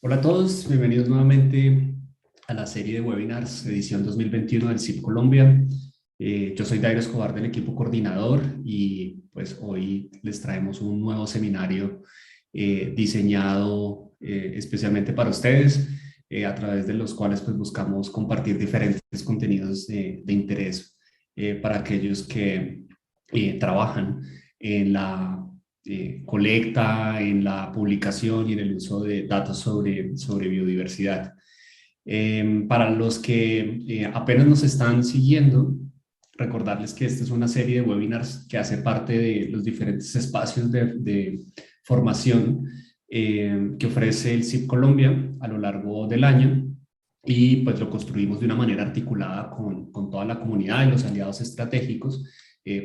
Hola a todos, bienvenidos nuevamente a la serie de webinars edición 2021 del CIP Colombia. Yo soy Dairo Escobar del equipo coordinador y pues hoy les traemos un nuevo seminario diseñado especialmente para ustedes, a través de los cuales pues buscamos compartir diferentes contenidos de interés para aquellos que trabajan en la colecta, en la publicación y en el uso de datos sobre biodiversidad. Para los que apenas nos están siguiendo, recordarles que esta es una serie de webinars que hace parte de los diferentes espacios de formación que ofrece el CIP Colombia a lo largo del año, y pues lo construimos de una manera articulada con toda la comunidad y los aliados estratégicos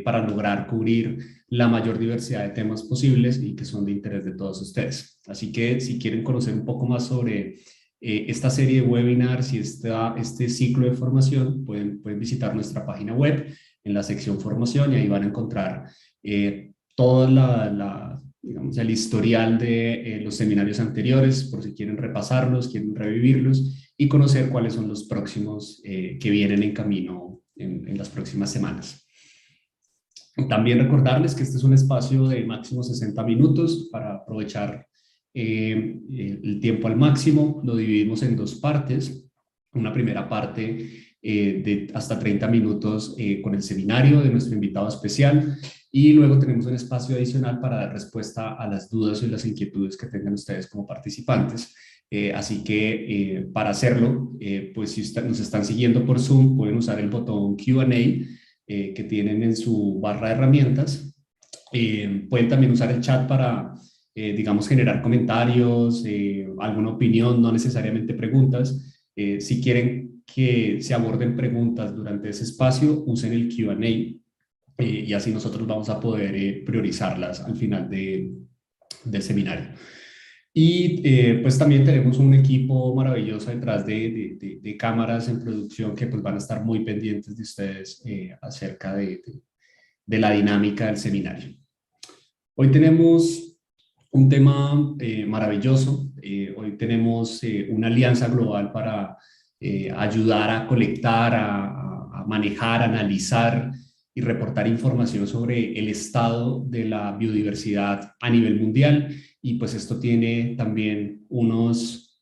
para lograr cubrir la mayor diversidad de temas posibles y que son de interés de todos ustedes. Así que si quieren conocer un poco más sobre esta serie de webinars y este ciclo de formación, pueden visitar nuestra página web en la sección formación, y ahí van a encontrar toda digamos, el historial de los seminarios anteriores, por si quieren repasarlos, quieren revivirlos y conocer cuáles son los próximos que vienen en camino en las próximas semanas. También recordarles que este es un espacio de máximo 60 minutos para aprovechar el tiempo al máximo. Lo dividimos en dos partes. Una primera parte de hasta 30 minutos con el seminario de nuestro invitado especial, y luego tenemos un espacio adicional para dar respuesta a las dudas y las inquietudes que tengan ustedes como participantes. Así que para hacerlo, pues si nos están siguiendo por Zoom, pueden usar el botón Q&A que tienen en su barra de herramientas. Pueden también usar el chat para, digamos, generar comentarios, alguna opinión, no necesariamente preguntas. Si quieren que se aborden preguntas durante ese espacio, usen el Q&A, y así nosotros vamos a poder priorizarlas al final del seminario. Y pues también tenemos un equipo maravilloso detrás de cámaras en producción que pues van a estar muy pendientes de ustedes acerca de la dinámica del seminario. Hoy tenemos un tema maravilloso. Hoy tenemos una alianza global para ayudar a colectar, a manejar, analizar y reportar información sobre el estado de la biodiversidad a nivel mundial. Y pues esto tiene también unos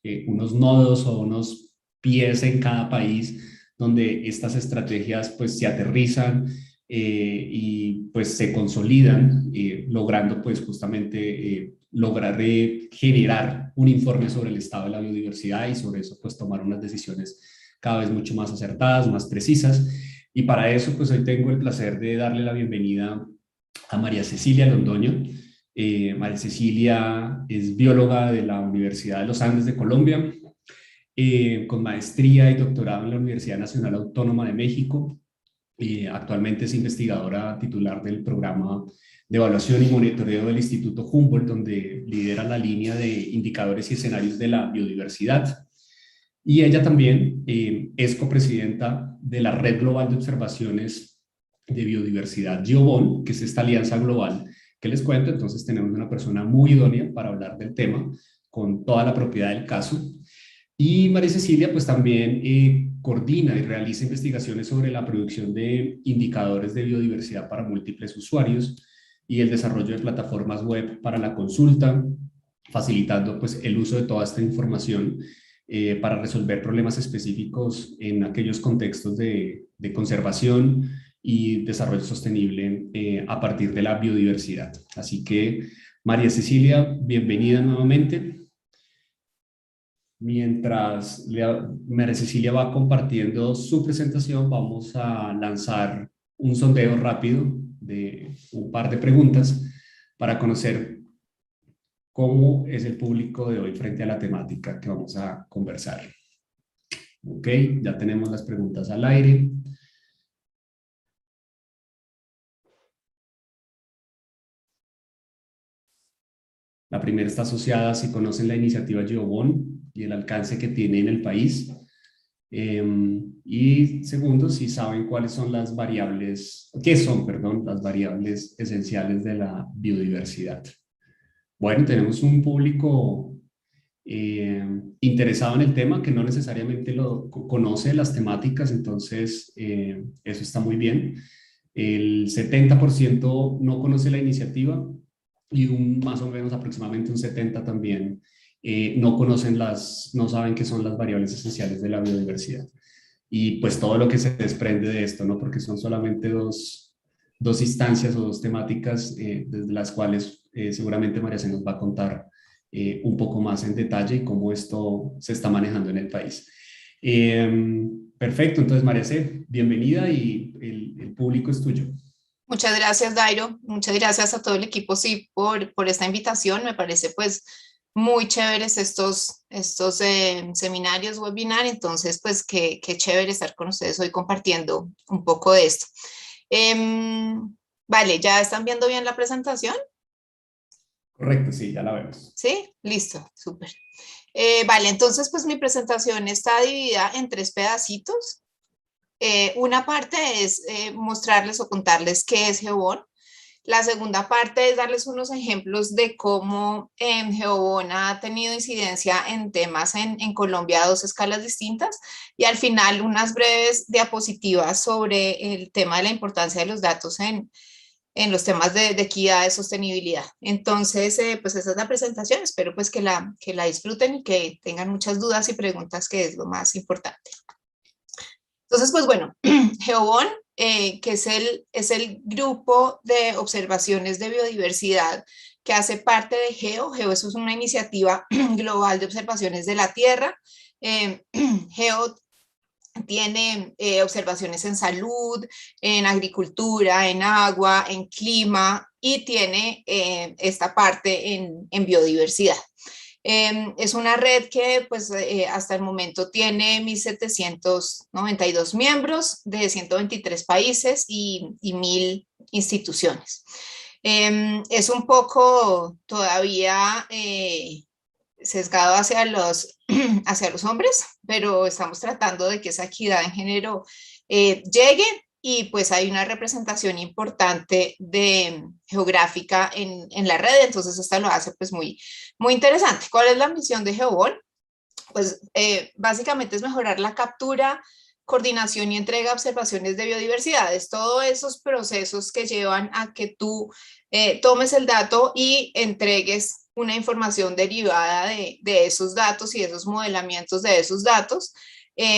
nodos o unos pies en cada país donde estas estrategias pues se aterrizan y pues se consolidan, logrando pues justamente lograr generar un informe sobre el estado de la biodiversidad, y sobre eso pues tomar unas decisiones cada vez mucho más acertadas, más precisas. Y para eso pues hoy tengo el placer de darle la bienvenida a María Cecilia Londoño. María Cecilia es bióloga de la Universidad de los Andes de Colombia, con maestría y doctorado en la Universidad Nacional Autónoma de México. Actualmente es investigadora titular del programa de evaluación y monitoreo del Instituto Humboldt, donde lidera la línea de indicadores y escenarios de la biodiversidad. Y ella también es copresidenta de la Red Global de Observaciones de Biodiversidad GeoBon, que es esta alianza global que les cuento. Entonces tenemos una persona muy idónea para hablar del tema con toda la propiedad del caso. Y María Cecilia pues también coordina y realiza investigaciones sobre la producción de indicadores de biodiversidad para múltiples usuarios y el desarrollo de plataformas web para la consulta, facilitando pues el uso de toda esta información para resolver problemas específicos en aquellos contextos de conservación y desarrollo sostenible a partir de la biodiversidad. Así que, María Cecilia, bienvenida nuevamente. Mientras María Cecilia va compartiendo su presentación, vamos a lanzar un sondeo rápido de un par de preguntas para conocer cómo es el público de hoy frente a la temática que vamos a conversar. Ok, ya tenemos las preguntas al aire. La primera está asociada a si conocen la iniciativa GeoBon y el alcance que tiene en el país. Y segundo, si saben cuáles son las variables, qué son, perdón, las variables esenciales de la biodiversidad. Bueno, tenemos un público interesado en el tema, que no necesariamente conoce las temáticas, entonces eso está muy bien. El 70% no conoce la iniciativa y más o menos aproximadamente un 70% también no saben qué son las variables esenciales de la biodiversidad. Y pues todo lo que se desprende de esto, ¿no? Porque son solamente dos instancias o dos temáticas desde las cuales seguramente María se nos va a contar un poco más en detalle y cómo esto se está manejando en el país. Perfecto, entonces María C, bienvenida y el público es tuyo. Muchas gracias, Dairo. Muchas gracias a todo el equipo, sí, por esta invitación. Me parece, pues, muy chéveres estos seminarios, webinar. Entonces, pues, qué chévere estar con ustedes hoy compartiendo un poco de esto. Vale, ¿ya están viendo bien la presentación? Correcto, sí, ya la vemos. Sí, listo, súper. Vale, entonces, pues, mi presentación está dividida en tres pedacitos. Una parte es mostrarles o contarles qué es GeoBon. La segunda parte es darles unos ejemplos de cómo GeoBon ha tenido incidencia en temas en Colombia a dos escalas distintas. Y al final unas breves diapositivas sobre el tema de la importancia de los datos en los temas de equidad, de sostenibilidad. Entonces, pues esa es la presentación. Espero pues que la disfruten y que tengan muchas dudas y preguntas, que es lo más importante. Entonces, pues bueno, GeoBon, que es el grupo de observaciones de biodiversidad que hace parte de GEO. GEO es una iniciativa global de observaciones de la Tierra. GEO tiene observaciones en salud, en agricultura, en agua, en clima, y tiene esta parte en biodiversidad. Es una red que pues hasta el momento tiene 1.792 miembros de 123 países y 1.000 instituciones. Es un poco todavía sesgado hacia los hombres, pero estamos tratando de que esa equidad en género llegue, y pues hay una representación importante geográfica en la red. Entonces esta lo hace pues muy interesante. ¿Cuál es la misión de GeoBon? Pues básicamente es mejorar la captura, coordinación y entrega de observaciones de biodiversidades, todos esos procesos que llevan a que tú tomes el dato y entregues una información derivada de esos datos y esos modelamientos de esos datos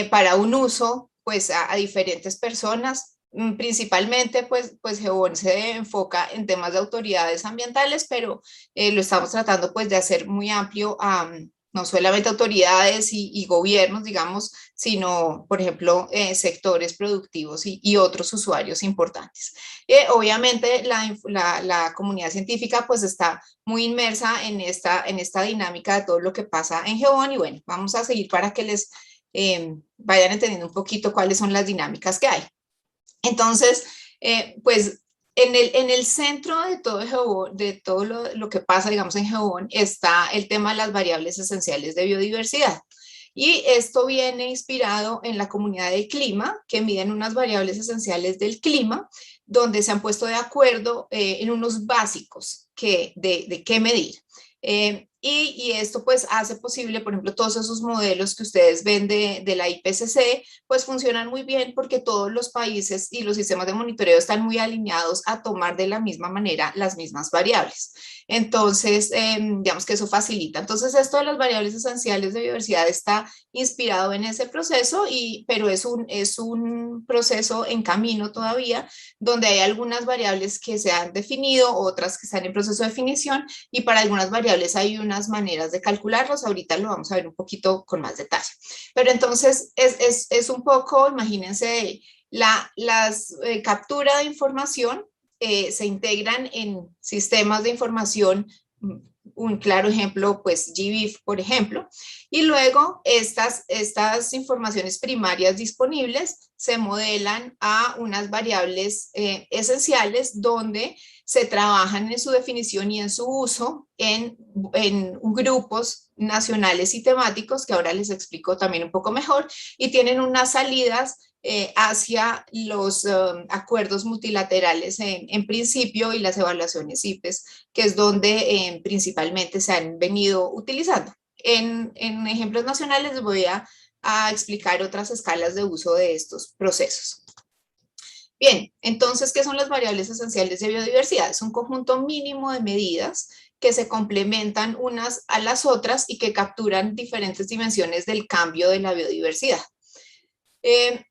para un uso pues a diferentes personas. Principalmente pues GeoBon se enfoca en temas de autoridades ambientales, pero lo estamos tratando pues de hacer muy amplio a no solamente autoridades y gobiernos, digamos, sino, por ejemplo, sectores productivos y otros usuarios importantes. Obviamente, la comunidad científica pues está muy inmersa en esta dinámica de todo lo que pasa en GeoBon, y bueno, vamos a seguir para que les vayan entendiendo un poquito cuáles son las dinámicas que hay. Entonces, pues en el centro de todo lo que pasa, digamos, en GeoBon, está el tema de las variables esenciales de biodiversidad. Y esto viene inspirado en la comunidad de clima, que miden unas variables esenciales del clima, donde se han puesto de acuerdo en unos básicos de qué medir. Y esto pues hace posible, por ejemplo, todos esos modelos que ustedes ven de la IPCC, pues funcionan muy bien porque todos los países y los sistemas de monitoreo están muy alineados a tomar de la misma manera las mismas variables. Entonces, digamos que eso facilita. Entonces, esto de las variables esenciales de biodiversidad está inspirado en ese proceso, pero es un proceso en camino todavía, donde hay algunas variables que se han definido, otras que están en proceso de definición, y para algunas variables hay unas maneras de calcularlos. Ahorita lo vamos a ver un poquito con más detalle. Pero entonces es un poco, imagínense, las captura de información se integran en sistemas de información. Un claro ejemplo, pues GBIF, por ejemplo, y luego estas informaciones primarias disponibles se modelan a unas variables esenciales, donde se trabajan en su definición y en su uso en grupos nacionales y temáticos, que ahora les explico también un poco mejor, y tienen unas salidas hacia los acuerdos multilaterales en principio, y las evaluaciones IPES, que es donde principalmente se han venido utilizando. en ejemplos nacionales les voy a explicar otras escalas de uso de estos procesos. Bien, entonces, ¿qué son las variables esenciales de biodiversidad? Es un conjunto mínimo de medidas que se complementan unas a las otras y que capturan diferentes dimensiones del cambio de la biodiversidad. ¿Qué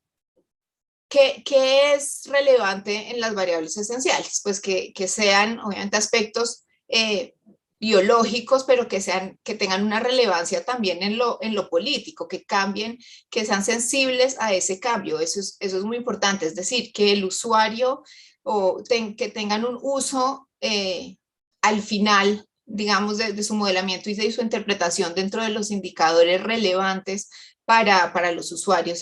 es relevante en las variables esenciales? Pues que sean, obviamente, aspectos biológicos, pero que tengan una relevancia también en lo político, que cambien, que sean sensibles a ese cambio. Eso es muy importante, es decir, que el usuario que tengan un uso al final, digamos, de su modelamiento y de su interpretación dentro de los indicadores relevantes para los usuarios,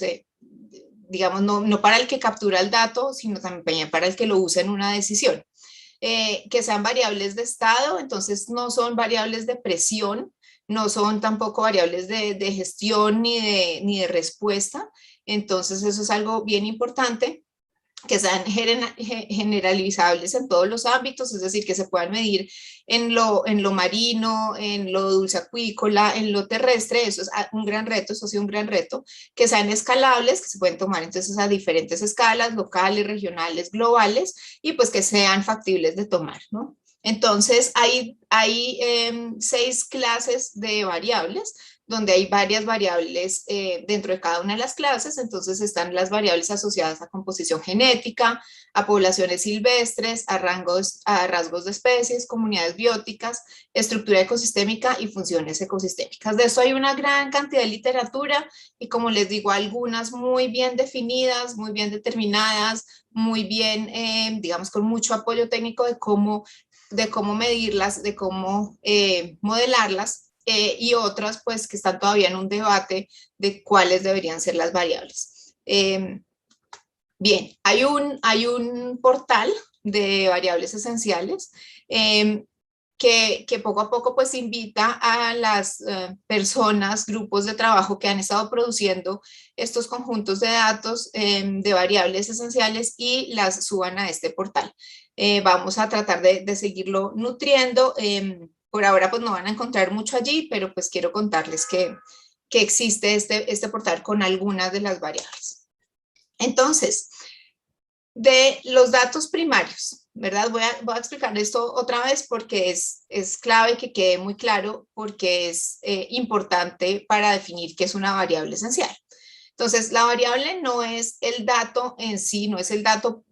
digamos, no para el que captura el dato, sino también para el que lo usa en una decisión. Que sean variables de estado, entonces no son variables de presión, no son tampoco variables de gestión ni de respuesta, entonces eso es algo bien importante, que sean generalizables en todos los ámbitos, es decir, que se puedan medir en lo marino, en lo dulceacuícola, en lo terrestre, eso es un gran reto, eso ha sido un gran reto, que sean escalables, que se pueden tomar entonces a diferentes escalas, locales, regionales, globales, y pues que sean factibles de tomar, ¿no? Entonces, hay 6 clases de variables, donde hay varias variables dentro de cada una de las clases. Entonces están las variables asociadas a composición genética, a poblaciones silvestres, a rasgos de especies, comunidades bióticas, estructura ecosistémica y funciones ecosistémicas. De eso hay una gran cantidad de literatura y, como les digo, algunas muy bien definidas, muy bien determinadas, muy bien, digamos, con mucho apoyo técnico de cómo medirlas, de cómo modelarlas, y otras pues que están todavía en un debate de cuáles deberían ser las variables. Bien, hay un portal de variables esenciales que poco a poco pues invita a las personas, grupos de trabajo que han estado produciendo estos conjuntos de datos de variables esenciales y las suban a este portal. Vamos a tratar de seguirlo nutriendo. Por ahora pues no van a encontrar mucho allí, pero pues quiero contarles que existe este portal con algunas de las variables. Entonces, de los datos primarios, ¿verdad? Voy a explicar esto otra vez porque es clave que quede muy claro, porque es importante para definir qué es una variable esencial. Entonces, la variable no es el dato en sí, no es el dato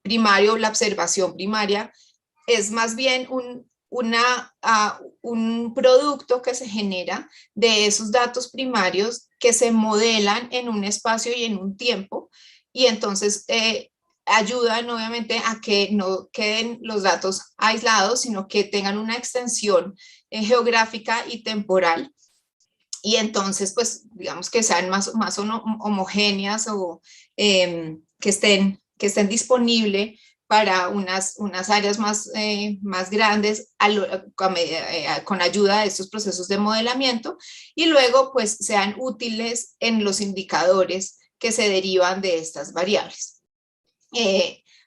primario, la observación primaria, es más bien un producto que se genera de esos datos primarios que se modelan en un espacio y en un tiempo, y entonces ayudan obviamente a que no queden los datos aislados, sino que tengan una extensión geográfica y temporal, y entonces pues digamos que sean más homogéneas o que estén disponibles para unas áreas más grandes con ayuda de estos procesos de modelamiento, y luego pues sean útiles en los indicadores que se derivan de estas variables.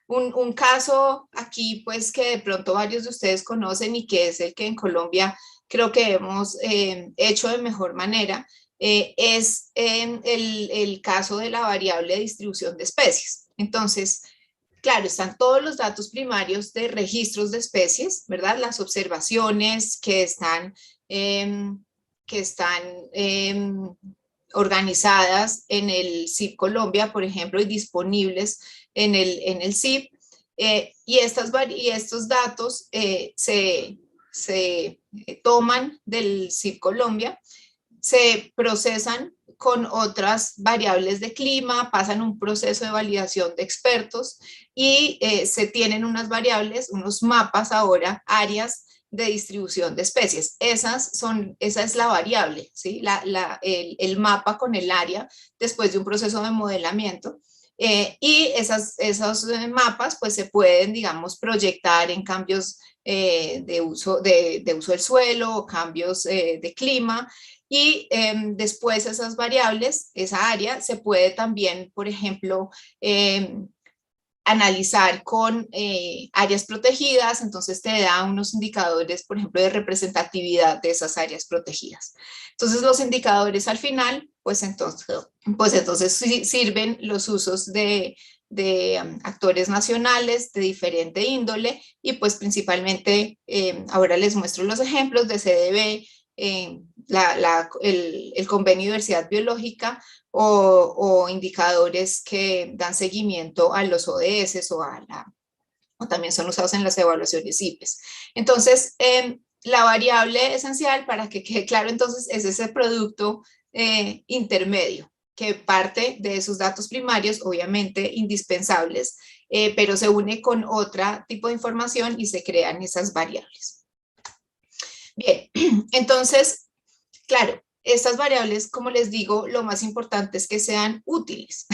Un caso aquí pues que de pronto varios de ustedes conocen y que es el que en Colombia creo que hemos hecho de mejor manera, es el caso de la variable de distribución de especies. Entonces, claro, están todos los datos primarios de registros de especies, ¿verdad? Las observaciones que están organizadas en el CIP Colombia, por ejemplo, y disponibles en el CIP, y estos datos se toman del CIP Colombia, se procesan con otras variables de clima, pasan un proceso de validación de expertos y se tienen unas variables, unos mapas ahora, áreas de distribución de especies. Esa es la variable, ¿sí? El mapa con el área después de un proceso de modelamiento. Y esos mapas pues se pueden, digamos, proyectar en cambios de uso del suelo o cambios de clima, y después esas variables, esa área se puede también, por ejemplo, analizar con áreas protegidas, entonces te da unos indicadores, por ejemplo, de representatividad de esas áreas protegidas. Entonces los indicadores al final, pues entonces sirven los usos de actores nacionales de diferente índole y pues principalmente ahora les muestro los ejemplos de CDB, el convenio de diversidad biológica o indicadores que dan seguimiento a los ODS o también son usados en las evaluaciones IPES. Entonces, la variable esencial, para que quede claro entonces, es ese producto intermedio que parte de esos datos primarios, obviamente indispensables, pero se une con otro tipo de información y se crean esas variables. Bien, entonces, claro, estas variables, como les digo, lo más importante es que sean útiles.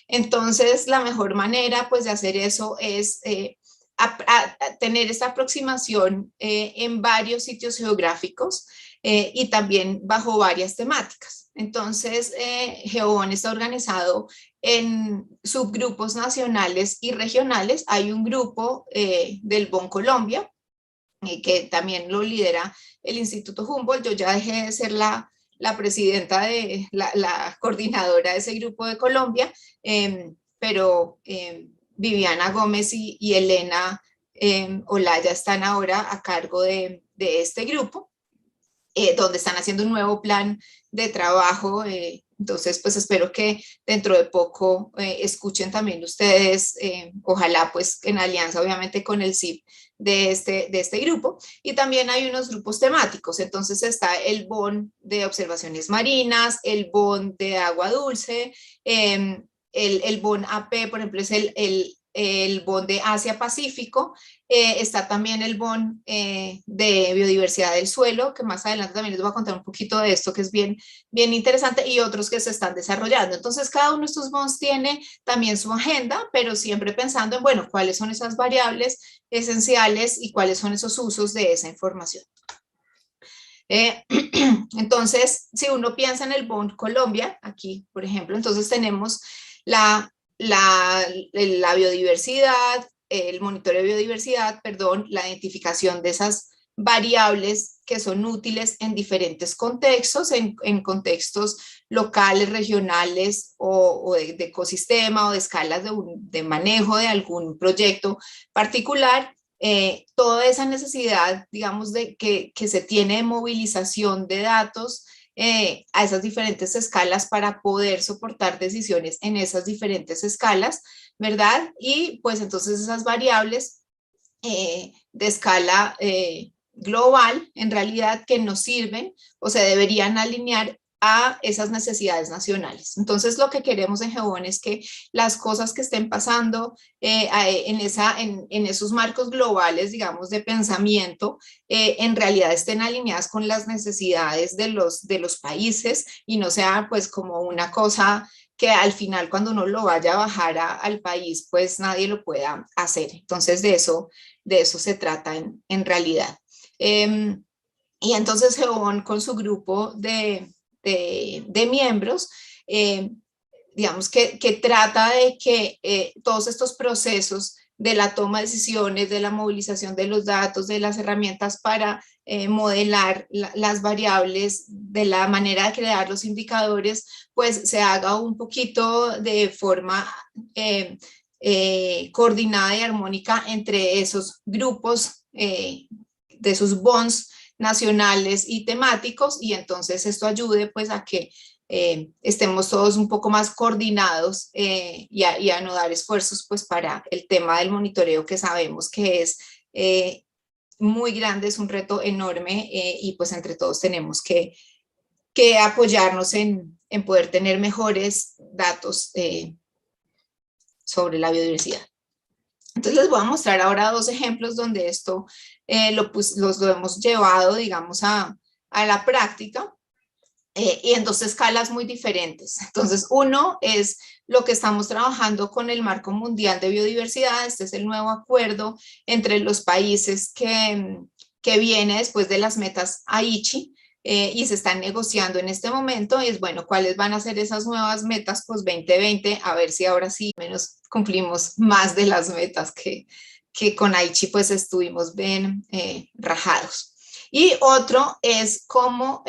Entonces, la mejor manera pues, de hacer eso es a tener esta aproximación en varios sitios geográficos y también bajo varias temáticas. Entonces, GeoBon está organizado en subgrupos nacionales y regionales. Hay un grupo del BON Colombia, que también lo lidera el Instituto Humboldt. Yo ya dejé de ser la presidenta de la coordinadora de ese grupo de Colombia, pero Viviana Gómez y Elena Olaya están ahora a cargo de este grupo, donde están haciendo un nuevo plan de trabajo. Entonces, pues espero que dentro de poco escuchen también ustedes, ojalá pues en alianza obviamente con el CIP de este grupo. Y también hay unos grupos temáticos. Entonces está el BON de observaciones marinas, el BON de agua dulce, el BON AP, por ejemplo, es el BON de Asia-Pacífico, está también el BON de biodiversidad del suelo, que más adelante también les voy a contar un poquito de esto, que es bien interesante, y otros que se están desarrollando. Entonces, cada uno de estos BONs tiene también su agenda, pero siempre pensando en, bueno, cuáles son esas variables esenciales y cuáles son esos usos de esa información. Entonces, si uno piensa en el BON Colombia, aquí, por ejemplo, entonces tenemos la biodiversidad, el monitoreo de biodiversidad, perdón, la identificación de esas variables que son útiles en diferentes contextos, en contextos locales, regionales o de ecosistema o de escalas de manejo de algún proyecto particular. Toda esa necesidad, digamos, de que se tiene de movilización de datos a esas diferentes escalas para poder soportar decisiones en esas diferentes escalas, ¿verdad? Y pues entonces esas variables de escala global, en realidad, que nos sirven o se deberían alinear a esas necesidades nacionales. Entonces, lo que queremos en GeoBon es que las cosas que estén pasando en esos marcos globales, digamos, de pensamiento, en realidad estén alineadas con las necesidades de los países y no sea pues como una cosa que al final cuando uno lo vaya a bajar al país, pues nadie lo pueda hacer. Entonces, de eso se trata en realidad. Y entonces GeoBon con su grupo de miembros, digamos que trata de que todos estos procesos de la toma de decisiones, de la movilización de los datos, de las herramientas para modelar las variables, de la manera de crear los indicadores, pues se haga un poquito de forma coordinada y armónica entre esos grupos de esos bonds nacionales y temáticos, y entonces esto ayude pues a que estemos todos un poco más coordinados y a anudar esfuerzos pues para el tema del monitoreo, que sabemos que es muy grande, es un reto enorme y pues entre todos tenemos que apoyarnos en poder tener mejores datos sobre la biodiversidad. Entonces les voy a mostrar ahora dos ejemplos donde esto lo hemos llevado, digamos, a la práctica y en dos escalas muy diferentes. Entonces, uno es lo que estamos trabajando con el Marco Mundial de Biodiversidad. Este es el nuevo acuerdo entre los países que viene después de las metas Aichi, y se están negociando en este momento, y es bueno, cuáles van a ser esas nuevas metas post 2020, a ver si ahora sí menos cumplimos más de las metas que con Aichi pues estuvimos bien rajados. Y otro es cómo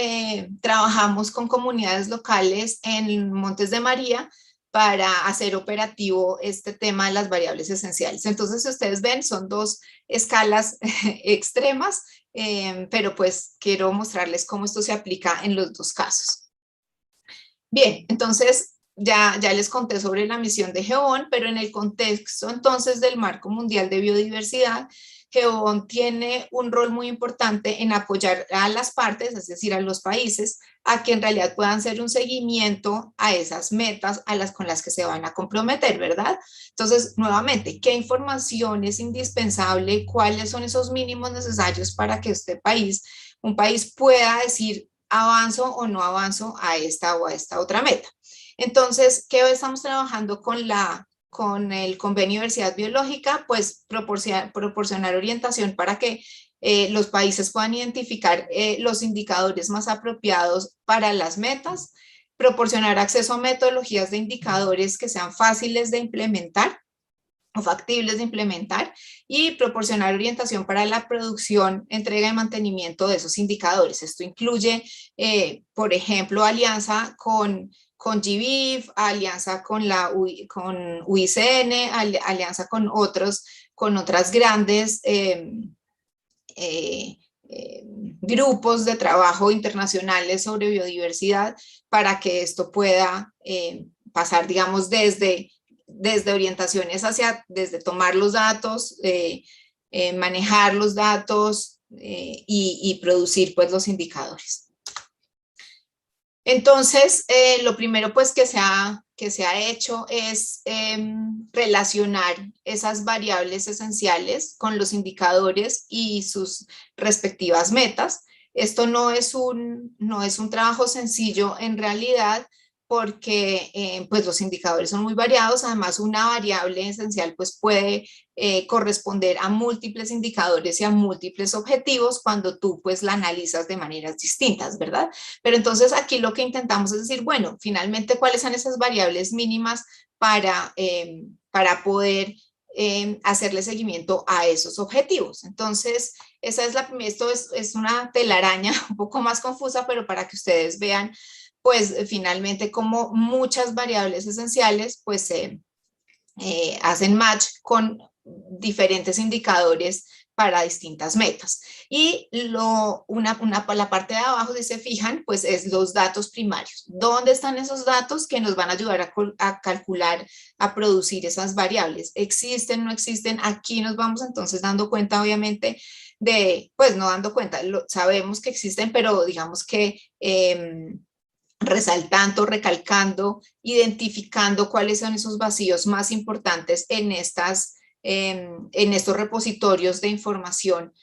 trabajamos con comunidades locales en Montes de María para hacer operativo este tema de las variables esenciales. Entonces, si ustedes ven, son dos escalas extremas, pero pues quiero mostrarles cómo esto se aplica en los dos casos. Bien, entonces ya les conté sobre la misión de GEON, pero en el contexto entonces del Marco Mundial de Biodiversidad, GEON tiene un rol muy importante en apoyar a las partes, es decir, a los países, a que en realidad puedan hacer un seguimiento a esas metas con las que se van a comprometer, ¿verdad? Entonces, nuevamente, ¿qué información es indispensable? ¿Cuáles son esos mínimos necesarios para que un país pueda decir avanzo o no avanzo a esta o a esta otra meta? Entonces, ¿qué estamos trabajando con el Convenio de Diversidad Biológica? Pues proporcionar orientación para que los países puedan identificar los indicadores más apropiados para las metas, proporcionar acceso a metodologías de indicadores que sean fáciles de implementar o factibles de implementar, y proporcionar orientación para la producción, entrega y mantenimiento de esos indicadores. Esto incluye, por ejemplo, alianza con GBIF, alianza con con UICN, alianza con otras grandes grupos de trabajo internacionales sobre biodiversidad, para que esto pueda pasar, digamos, desde orientaciones desde tomar los datos, manejar los datos y producir pues los indicadores. Entonces, lo primero pues que se ha hecho es relacionar esas variables esenciales con los indicadores y sus respectivas metas. Esto no es un trabajo sencillo en realidad, porque pues los indicadores son muy variados. Además, una variable esencial pues puede corresponder a múltiples indicadores y a múltiples objetivos cuando tú pues la analizas de maneras distintas, ¿verdad? Pero entonces aquí lo que intentamos es decir, bueno, finalmente, ¿cuáles son esas variables mínimas para poder hacerle seguimiento a esos objetivos? Entonces, esto es una telaraña un poco más confusa, pero para que ustedes vean pues finalmente como muchas variables esenciales pues se hacen match con diferentes indicadores para distintas metas. Y la parte de abajo, si se fijan, pues es los datos primarios. ¿Dónde están esos datos que nos van a ayudar a calcular, a producir esas variables? ¿Existen, no existen? Aquí nos vamos entonces dando cuenta, obviamente, pues no dando cuenta, sabemos que existen, pero digamos que resaltando, recalcando, identificando cuáles son esos vacíos más importantes en estos repositorios de información,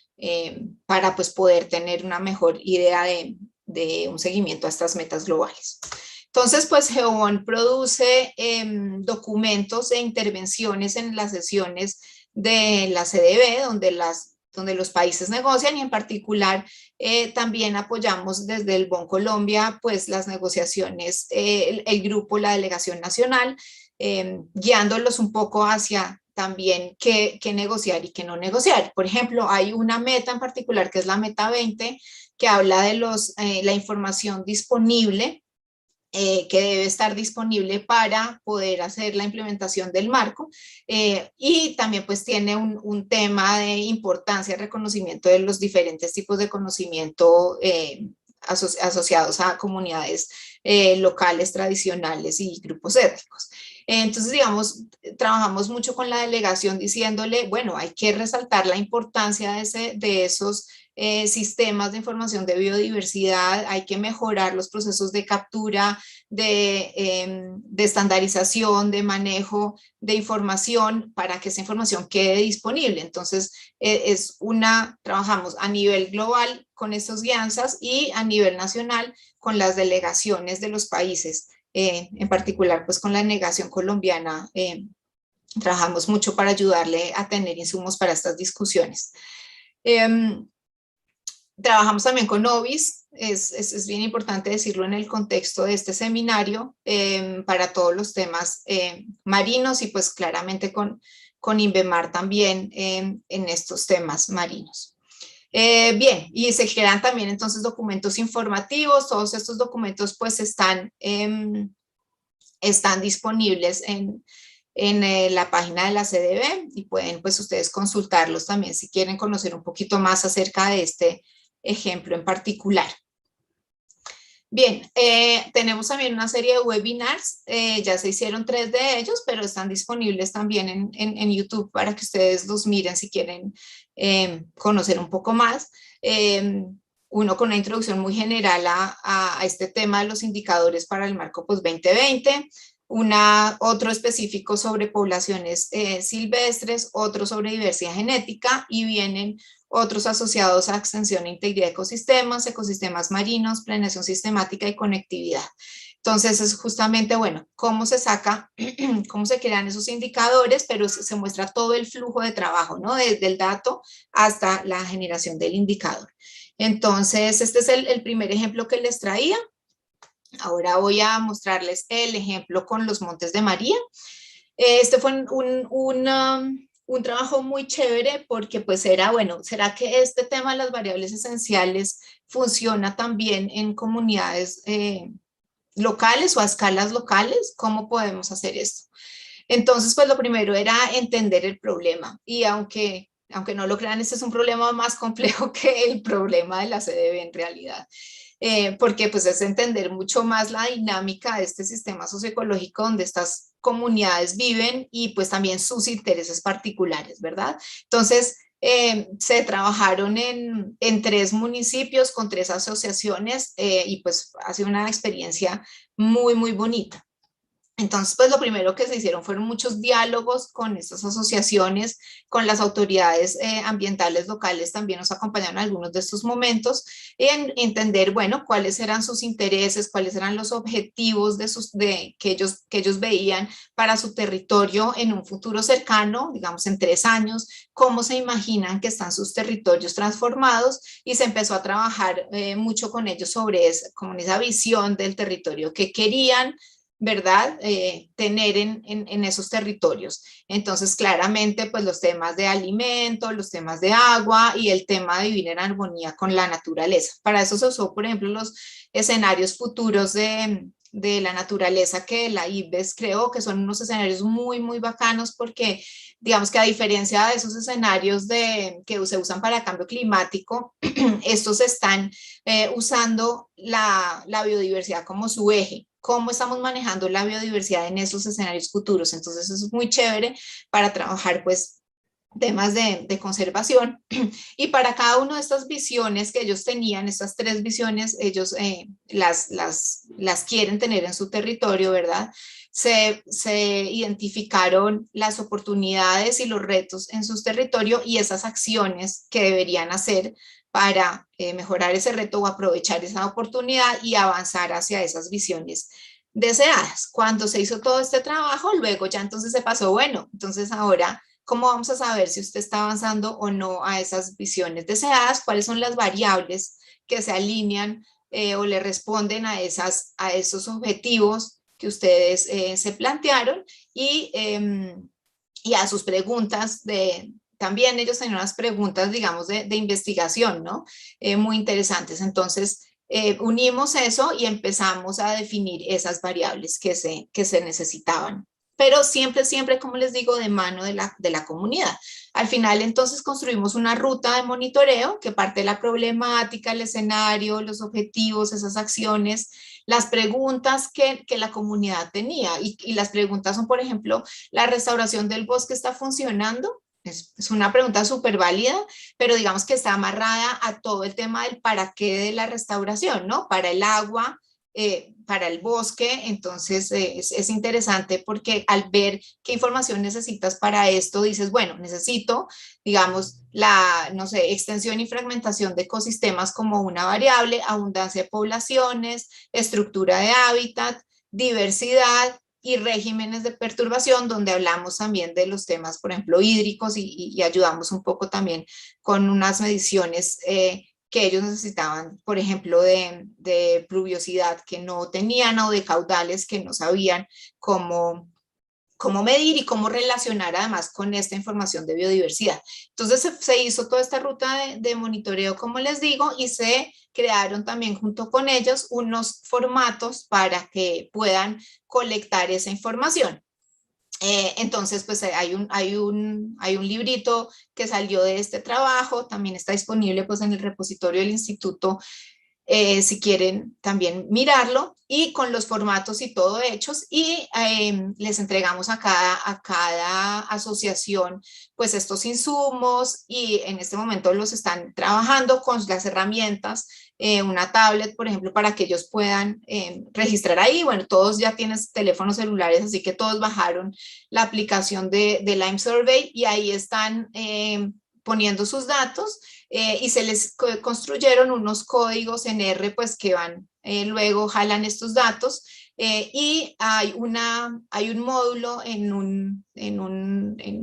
para pues poder tener una mejor idea de un seguimiento a estas metas globales. Entonces, pues GEON produce documentos e intervenciones en las sesiones de la CDB, donde los países negocian, y en particular también apoyamos desde el BON Colombia pues las negociaciones, el grupo, la delegación nacional, guiándolos un poco hacia también qué negociar y qué no negociar. Por ejemplo, hay una meta en particular que es la meta 20, que habla de la información disponible, que debe estar disponible para poder hacer la implementación del marco, y también pues tiene un tema de importancia, reconocimiento de los diferentes tipos de conocimiento asociados a comunidades locales, tradicionales y grupos étnicos. Entonces, digamos, trabajamos mucho con la delegación diciéndole, bueno, hay que resaltar la importancia de esos sistemas de información de biodiversidad, hay que mejorar los procesos de captura, de estandarización, de manejo de información para que esa información quede disponible. Entonces, trabajamos a nivel global con estas guianzas y a nivel nacional con las delegaciones de los países, en particular pues con la delegación colombiana. Trabajamos mucho para ayudarle a tener insumos para estas discusiones. Trabajamos también con OBIS, es bien importante decirlo en el contexto de este seminario para todos los temas marinos y pues claramente con INVEMAR también en estos temas marinos. Bien, y se crean también entonces documentos informativos. Todos estos documentos pues están disponibles en la página de la CDB y pueden pues ustedes consultarlos también si quieren conocer un poquito más acerca de este ejemplo en particular. Bien, tenemos también una serie de webinars, ya se hicieron 3 de ellos, pero están disponibles también en YouTube para que ustedes los miren si quieren conocer un poco más. Uno con una introducción muy general a este tema de los indicadores para el marco pues, 2020, otro específico sobre poblaciones silvestres, otro sobre diversidad genética y vienen otros asociados a extensión e integridad de ecosistemas, ecosistemas marinos, planeación sistemática y conectividad. Entonces es justamente, bueno, cómo se saca, cómo se crean esos indicadores, pero se muestra todo el flujo de trabajo, ¿no? Desde el dato hasta la generación del indicador. Entonces, este es el primer ejemplo que les traía. Ahora voy a mostrarles el ejemplo con los Montes de María. Este fue un trabajo muy chévere porque pues era, bueno, ¿será que este tema de las variables esenciales funciona también en comunidades locales o a escalas locales? ¿Cómo podemos hacer esto? Entonces, pues lo primero era entender el problema y aunque no lo crean, este es un problema más complejo que el problema de la CDB en realidad. Porque pues es entender mucho más la dinámica de este sistema socioecológico donde estas comunidades viven y pues también sus intereses particulares, ¿verdad? Entonces, se trabajaron en 3 municipios con 3 asociaciones y pues ha sido una experiencia muy, muy bonita. Entonces, pues lo primero que se hicieron fueron muchos diálogos con estas asociaciones, con las autoridades ambientales locales, también nos acompañaron en algunos de estos momentos, en entender, bueno, cuáles eran sus intereses, cuáles eran los objetivos que ellos veían para su territorio en un futuro cercano, digamos en 3 años, cómo se imaginan que están sus territorios transformados y se empezó a trabajar mucho con ellos sobre como esa visión del territorio que querían, ¿verdad? Tener en esos territorios. Entonces, claramente, pues los temas de alimento, los temas de agua y el tema de vivir en armonía con la naturaleza. Para eso se usó, por ejemplo, los escenarios futuros de la naturaleza que la IPBES creó, que son unos escenarios muy, muy bacanos porque digamos que a diferencia de esos escenarios que se usan para cambio climático, estos están usando la biodiversidad como su eje. ¿Cómo estamos manejando la biodiversidad en esos escenarios futuros? Entonces eso es muy chévere para trabajar pues temas de conservación y para cada una de estas visiones que ellos tenían, estas 3 visiones, ellos las quieren tener en su territorio, ¿verdad? Se identificaron las oportunidades y los retos en sus territorios y esas acciones que deberían hacer para mejorar ese reto o aprovechar esa oportunidad y avanzar hacia esas visiones deseadas. Cuando se hizo todo este trabajo, luego ya entonces se pasó, bueno, entonces ahora, ¿cómo vamos a saber si usted está avanzando o no a esas visiones deseadas? ¿Cuáles son las variables que se alinean o le responden a esos objetivos que ustedes se plantearon y a sus preguntas también ellos tenían unas preguntas, digamos, de investigación, ¿no? Muy interesantes. Entonces, unimos eso y empezamos a definir esas variables que se necesitaban. Pero siempre, siempre, como les digo, de mano de la comunidad. Al final, entonces, construimos una ruta de monitoreo que parte de la problemática, el escenario, los objetivos, esas acciones, las preguntas que la comunidad tenía. Y las preguntas son, por ejemplo, ¿la restauración del bosque está funcionando? Es una pregunta súper válida, pero digamos que está amarrada a todo el tema del para qué de la restauración, ¿no? Para el agua, para el bosque, entonces es interesante porque al ver qué información necesitas para esto, dices, bueno, necesito, digamos, no sé, extensión y fragmentación de ecosistemas como una variable, abundancia de poblaciones, estructura de hábitat, diversidad, y regímenes de perturbación, donde hablamos también de los temas, por ejemplo, hídricos y ayudamos un poco también con unas mediciones que ellos necesitaban, por ejemplo, de pluviosidad que no tenían o de caudales que no sabían cómo, cómo medir y cómo relacionar además con esta información de biodiversidad. Entonces se hizo toda esta ruta de monitoreo, como les digo, y se crearon también junto con ellos unos formatos para que puedan colectar esa información. Entonces, pues hay un librito que salió de este trabajo, también está disponible pues en el repositorio del instituto, si quieren también mirarlo, y con los formatos y todo hechos, y les entregamos a cada asociación pues estos insumos, y en este momento los están trabajando con las herramientas, una tablet, por ejemplo, para que ellos puedan registrar ahí. Bueno, todos ya tienen teléfonos celulares, así que todos bajaron la aplicación de Lime Survey y ahí están poniendo sus datos, y se les construyeron unos códigos en R, pues que van, luego jalan estos datos, y hay un módulo en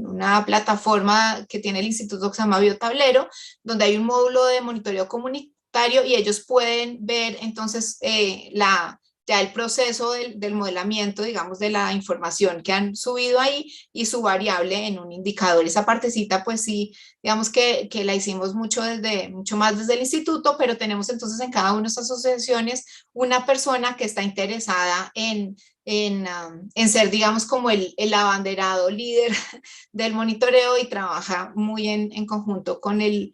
una plataforma que tiene el instituto que se llama Biotablero, donde hay un módulo de monitoreo comunitario y ellos pueden ver entonces ya el proceso del modelamiento, digamos, de la información que han subido ahí y su variable en un indicador. Esa partecita, pues sí, digamos que la hicimos mucho más desde el instituto, pero tenemos entonces en cada una de estas asociaciones una persona que está interesada en ser, digamos, como el abanderado líder del monitoreo y trabaja muy en conjunto con el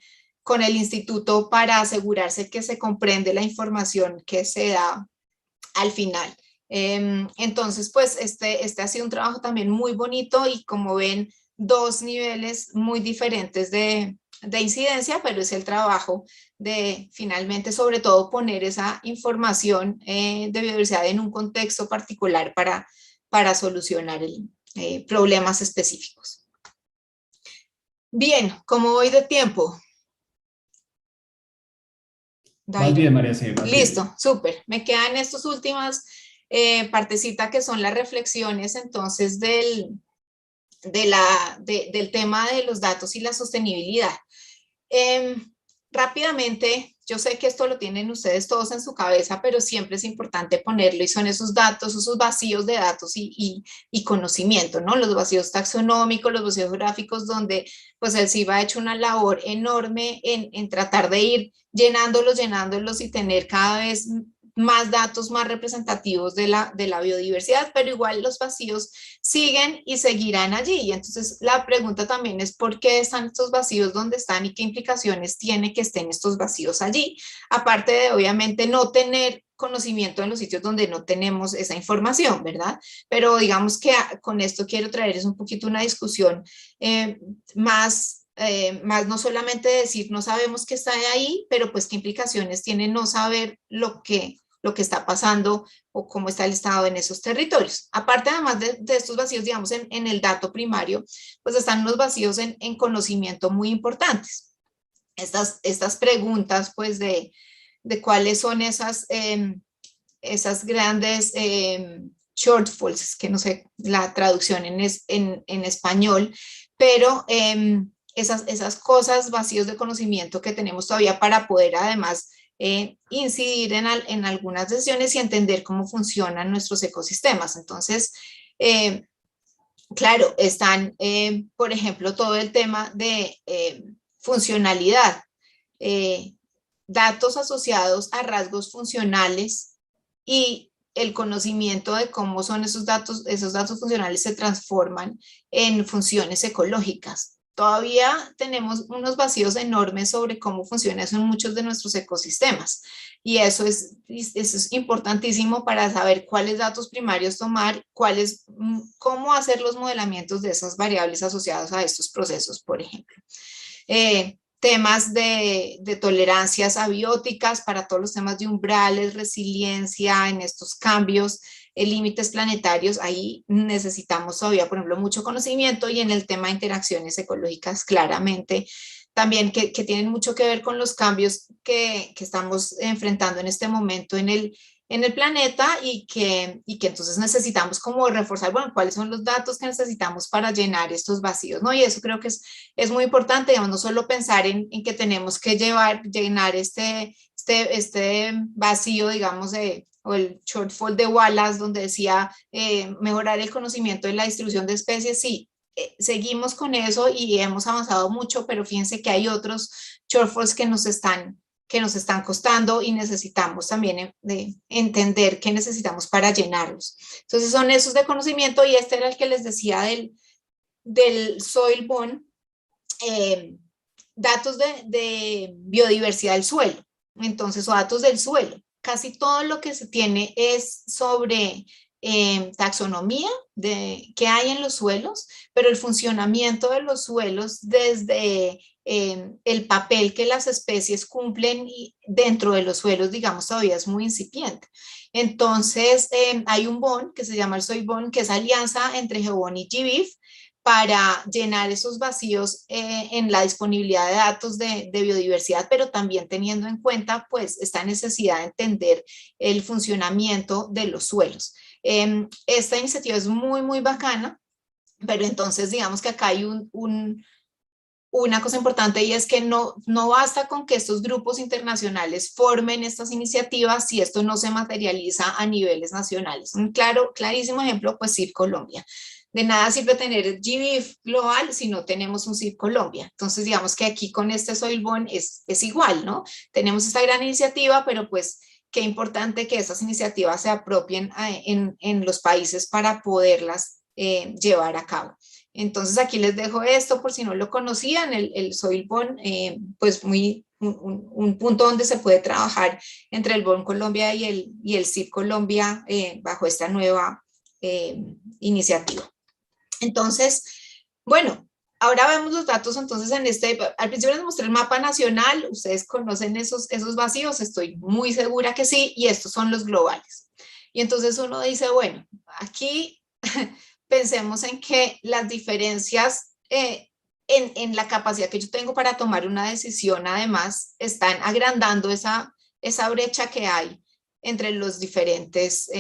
instituto para asegurarse que se comprende la información que se da al final. Entonces, pues este ha sido un trabajo también muy bonito y como ven, dos niveles muy diferentes de incidencia, pero es el trabajo de finalmente, sobre todo, poner esa información de biodiversidad en un contexto particular para solucionar problemas específicos. Bien, ¿cómo voy de tiempo? Vas bien, María C, vas bien. Listo, súper. Me quedan estas últimas partecitas que son las reflexiones entonces del tema de los datos y la sostenibilidad. Rápidamente, yo sé que esto lo tienen ustedes todos en su cabeza, pero siempre es importante ponerlo y son esos datos, esos vacíos de datos y conocimiento, ¿no? Los vacíos taxonómicos, los vacíos geográficos, donde pues el CIBA ha hecho una labor enorme en tratar de ir llenándolos y tener cada vez más datos más representativos de la biodiversidad, pero igual los vacíos siguen y seguirán allí. Y entonces la pregunta también es por qué están estos vacíos donde están y qué implicaciones tiene que estén estos vacíos allí, aparte de obviamente no tener conocimiento en los sitios donde no tenemos esa información, ¿verdad? Pero digamos que con esto quiero traerles un poquito una discusión más no solamente decir no sabemos qué está ahí, pero pues qué implicaciones tiene no saber lo que está pasando o cómo está el estado en esos territorios. Aparte además de estos vacíos, digamos, en el dato primario, pues están unos vacíos en conocimiento muy importantes. Estas preguntas, pues, de cuáles son esas grandes shortfalls, que no sé la traducción en español, pero esas cosas, vacíos de conocimiento que tenemos todavía para poder además incidir en algunas decisiones y entender cómo funcionan nuestros ecosistemas. Entonces, claro, están, por ejemplo, todo el tema de funcionalidad, datos asociados a rasgos funcionales y el conocimiento de cómo son esos datos funcionales se transforman en funciones ecológicas. Todavía tenemos unos vacíos enormes sobre cómo funciona eso en muchos de nuestros ecosistemas. Y eso es importantísimo para saber cuáles datos primarios tomar, cómo hacer los modelamientos de esas variables asociadas a estos procesos, por ejemplo. Temas de tolerancias abióticas para todos los temas de umbrales, resiliencia en estos cambios, límites planetarios, ahí necesitamos todavía, por ejemplo, mucho conocimiento, y en el tema de interacciones ecológicas, claramente, también que tienen mucho que ver con los cambios que estamos enfrentando en este momento en en el planeta y que entonces necesitamos como reforzar, bueno, cuáles son los datos que necesitamos para llenar estos vacíos, ¿no? Y eso creo que es muy importante, digamos, no solo pensar en que tenemos que llenar este vacío, digamos, o el shortfall de Wallace, donde decía mejorar el conocimiento de la distribución de especies, sí, seguimos con eso y hemos avanzado mucho, pero fíjense que hay otros shortfalls que nos están costando y necesitamos también de entender qué necesitamos para llenarlos. Entonces son esos de conocimiento y este era el que les decía del soil bond, datos de biodiversidad del suelo, entonces, o datos del suelo. Casi todo lo que se tiene es sobre taxonomía de qué hay en los suelos, pero el funcionamiento de los suelos desde el papel que las especies cumplen dentro de los suelos, digamos, todavía es muy incipiente. Entonces, hay un bond que se llama el Soil Bond, que es alianza entre GeoBond y GBIF, para llenar esos vacíos en la disponibilidad de datos de biodiversidad, pero también teniendo en cuenta pues esta necesidad de entender el funcionamiento de los suelos. Esta iniciativa es muy, muy bacana, pero entonces digamos que acá hay una cosa importante y es que no basta con que estos grupos internacionales formen estas iniciativas si esto no se materializa a niveles nacionales. Un clarísimo ejemplo, pues CIF Colombia. De nada sirve tener GBIF global si no tenemos un CIF Colombia. Entonces, digamos que aquí con este Soil Bond es igual, ¿no? Tenemos esta gran iniciativa, pero pues qué importante que esas iniciativas se apropien en los países para poderlas llevar a cabo. Entonces aquí les dejo esto por si no lo conocían, el Soil Bond, pues un punto donde se puede trabajar entre el Bond Colombia y el CIF Colombia bajo esta nueva iniciativa. Entonces, bueno, ahora vemos los datos, entonces al principio les mostré el mapa nacional, ustedes conocen esos vacíos, estoy muy segura que sí, y estos son los globales. Y entonces uno dice, bueno, aquí pensemos en que las diferencias en la capacidad que yo tengo para tomar una decisión, además, están agrandando esa brecha que hay entre los diferentes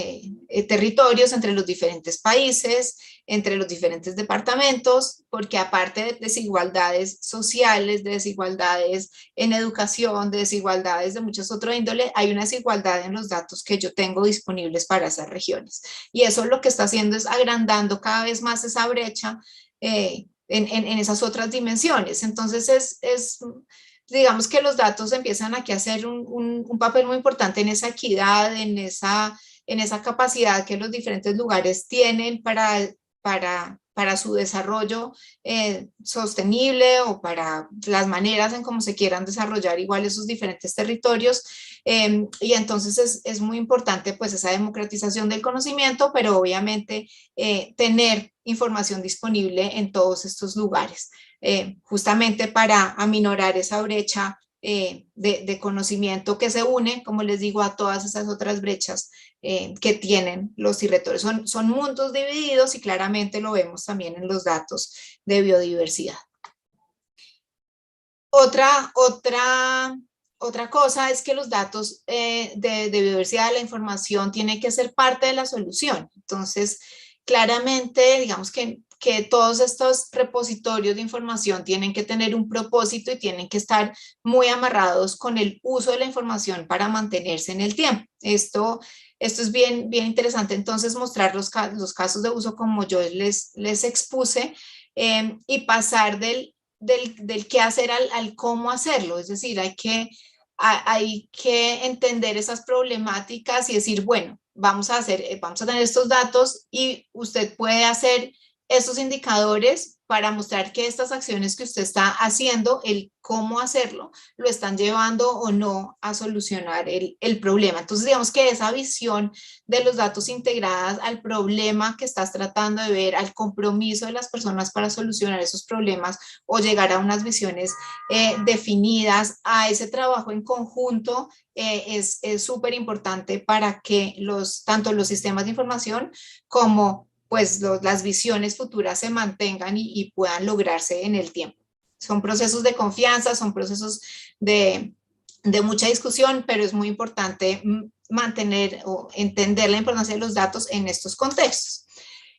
territorios, entre los diferentes países, entre los diferentes departamentos, porque aparte de desigualdades sociales, de desigualdades en educación, de desigualdades de muchos otros índole, hay una desigualdad en los datos que yo tengo disponibles para esas regiones. Y eso lo que está haciendo es agrandando cada vez más esa brecha en esas otras dimensiones. Entonces digamos que los datos empiezan aquí a hacer un papel muy importante en esa equidad, en esa capacidad que los diferentes lugares tienen para su desarrollo sostenible o para las maneras en cómo se quieran desarrollar igual esos diferentes territorios. Y entonces es muy importante pues esa democratización del conocimiento, pero obviamente tener información disponible en todos estos lugares, justamente para aminorar esa brecha de conocimiento que se une, como les digo, a todas esas otras brechas que tienen los territorios. Son mundos divididos y claramente lo vemos también en los datos de biodiversidad. Otra cosa es que los datos de biodiversidad, la información, tiene que ser parte de la solución. Entonces, claramente, digamos que todos estos repositorios de información tienen que tener un propósito y tienen que estar muy amarrados con el uso de la información para mantenerse en el tiempo. Esto es bien interesante, entonces, mostrar los casos de uso como yo les expuse y pasar del qué hacer al cómo hacerlo. Es decir, hay que entender esas problemáticas y decir, bueno, vamos a tener estos datos y usted puede hacer estos indicadores para mostrar que estas acciones que usted está haciendo, el cómo hacerlo, lo están llevando o no a solucionar el problema. Entonces, digamos que esa visión de los datos integradas al problema que estás tratando de ver, al compromiso de las personas para solucionar esos problemas o llegar a unas visiones definidas, a ese trabajo en conjunto, es súper importante para que tanto los sistemas de información como pues las visiones futuras se mantengan y puedan lograrse en el tiempo. Son procesos de confianza, son procesos de de mucha discusión, pero es muy importante mantener o entender la importancia de los datos en estos contextos.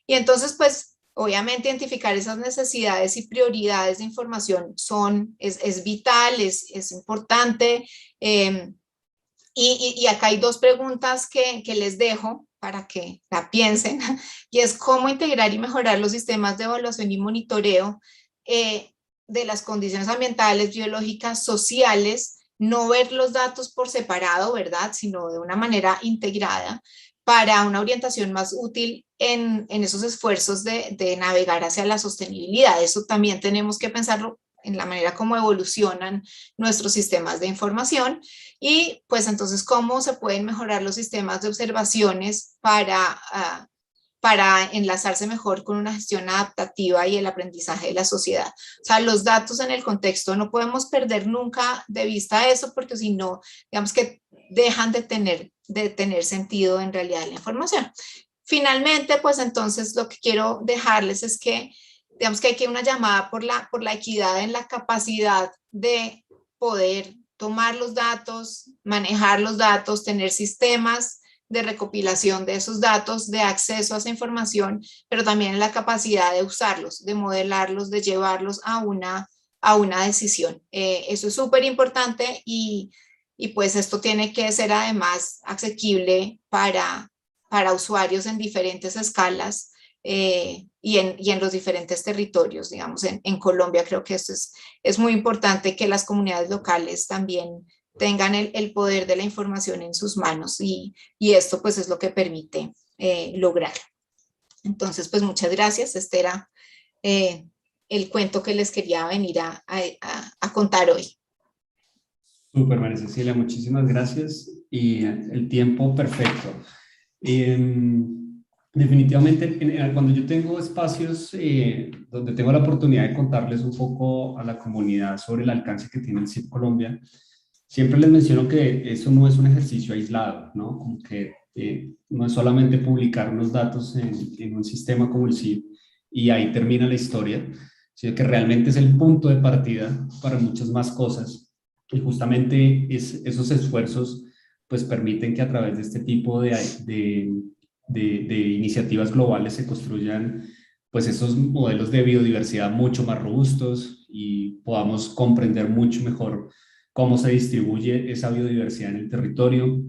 Y entonces, pues, obviamente identificar esas necesidades y prioridades de información es vital, es importante. Y acá hay dos preguntas que les dejo para que la piensen, y es cómo integrar y mejorar los sistemas de evaluación y monitoreo de las condiciones ambientales, biológicas, sociales, no ver los datos por separado, ¿verdad? Sino de una manera integrada para una orientación más útil en esos esfuerzos de navegar hacia la sostenibilidad. Eso también tenemos que pensarlo en la manera como evolucionan nuestros sistemas de información y pues entonces cómo se pueden mejorar los sistemas de observaciones para enlazarse mejor con una gestión adaptativa y el aprendizaje de la sociedad. O sea, los datos en el contexto, no podemos perder nunca de vista eso, porque si no, digamos que dejan de tener sentido en realidad la información. Finalmente, pues entonces lo que quiero dejarles es que, digamos que hay que una llamada por la equidad en la capacidad de poder tomar los datos, manejar los datos, tener sistemas de recopilación de esos datos, de acceso a esa información, pero también en la capacidad de usarlos, de modelarlos, de llevarlos a una decisión. Eso es súper importante y pues esto tiene que ser además asequible para usuarios en diferentes escalas y en los diferentes territorios. Digamos, en Colombia creo que esto es muy importante que las comunidades locales también tengan el poder de la información en sus manos y esto pues es lo que permite lograr. Entonces pues muchas gracias. Este era el cuento que les quería venir a contar hoy. Súper, María Cecilia, muchísimas gracias y el tiempo perfecto. Definitivamente, cuando yo tengo espacios donde tengo la oportunidad de contarles un poco a la comunidad sobre el alcance que tiene el CIP Colombia, siempre les menciono que eso no es un ejercicio aislado, ¿no? Como que no es solamente publicar unos datos en un sistema como el CIP y ahí termina la historia, sino que realmente es el punto de partida para muchas más cosas. Y justamente esos esfuerzos pues permiten que a través de este tipo de iniciativas globales se construyan pues esos modelos de biodiversidad mucho más robustos y podamos comprender mucho mejor cómo se distribuye esa biodiversidad en el territorio,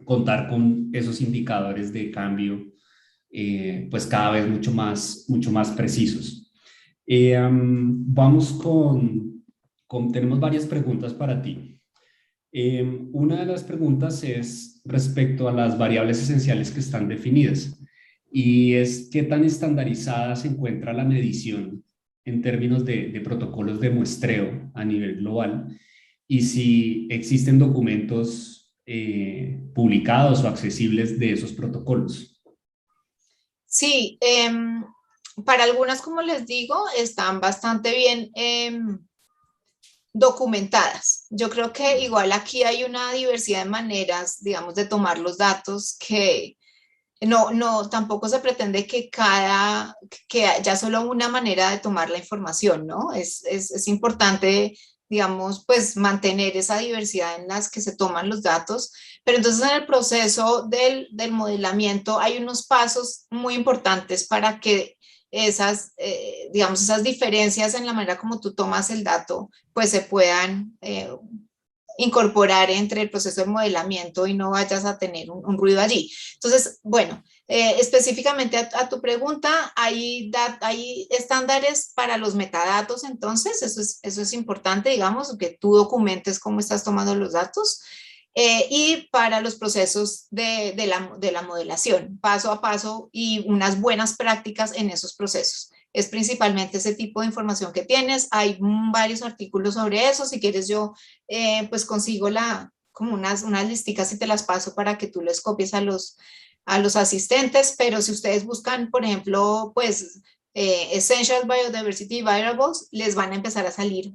contar con esos indicadores de cambio pues cada vez mucho más precisos. Vamos tenemos varias preguntas para ti. Una de las preguntas es respecto a las variables esenciales que están definidas y es qué tan estandarizada se encuentra la medición en términos de protocolos de muestreo a nivel global y si existen documentos publicados o accesibles de esos protocolos. Sí, para algunas, como les digo, están bastante bien documentadas. Yo creo que igual aquí hay una diversidad de maneras, digamos, de tomar los datos que tampoco se pretende que haya solo una manera de tomar la información, ¿no? Es importante, digamos, pues mantener esa diversidad en las que se toman los datos, pero entonces en el proceso del modelamiento hay unos pasos muy importantes para que digamos, esas diferencias en la manera como tú tomas el dato, pues se puedan incorporar entre el proceso de modelamiento y no vayas a tener un ruido allí. Entonces, bueno, específicamente a tu pregunta, hay estándares para los metadatos, entonces eso es importante, digamos, que tú documentes cómo estás tomando los datos. Y para los procesos de la modelación, paso a paso y unas buenas prácticas en esos procesos. Es principalmente ese tipo de información que tienes. Hay varios artículos sobre eso. Si quieres yo, pues consigo como unas listicas y te las paso para que tú les copies a los asistentes. Pero si ustedes buscan, por ejemplo, pues Essential Biodiversity Variables, les van a empezar a salir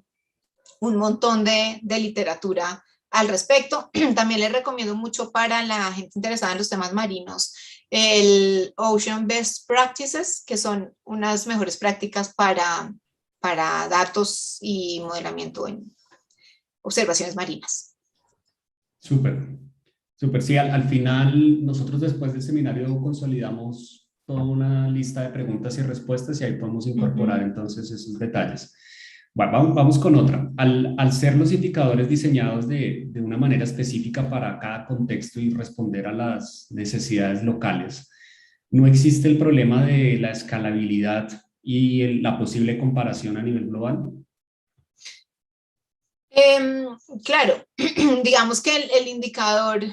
un montón de literatura al respecto. También les recomiendo mucho para la gente interesada en los temas marinos el Ocean Best Practices, que son unas mejores prácticas para datos y modelamiento en observaciones marinas. Súper, súper. Sí, al final nosotros después del seminario consolidamos toda una lista de preguntas y respuestas y ahí podemos incorporar Ujú. entonces esos detalles. Bueno, vamos con otra. Al ser los indicadores diseñados de una manera específica para cada contexto y responder a las necesidades locales, no existe el problema de la escalabilidad y la posible comparación a nivel global. Claro, digamos que el indicador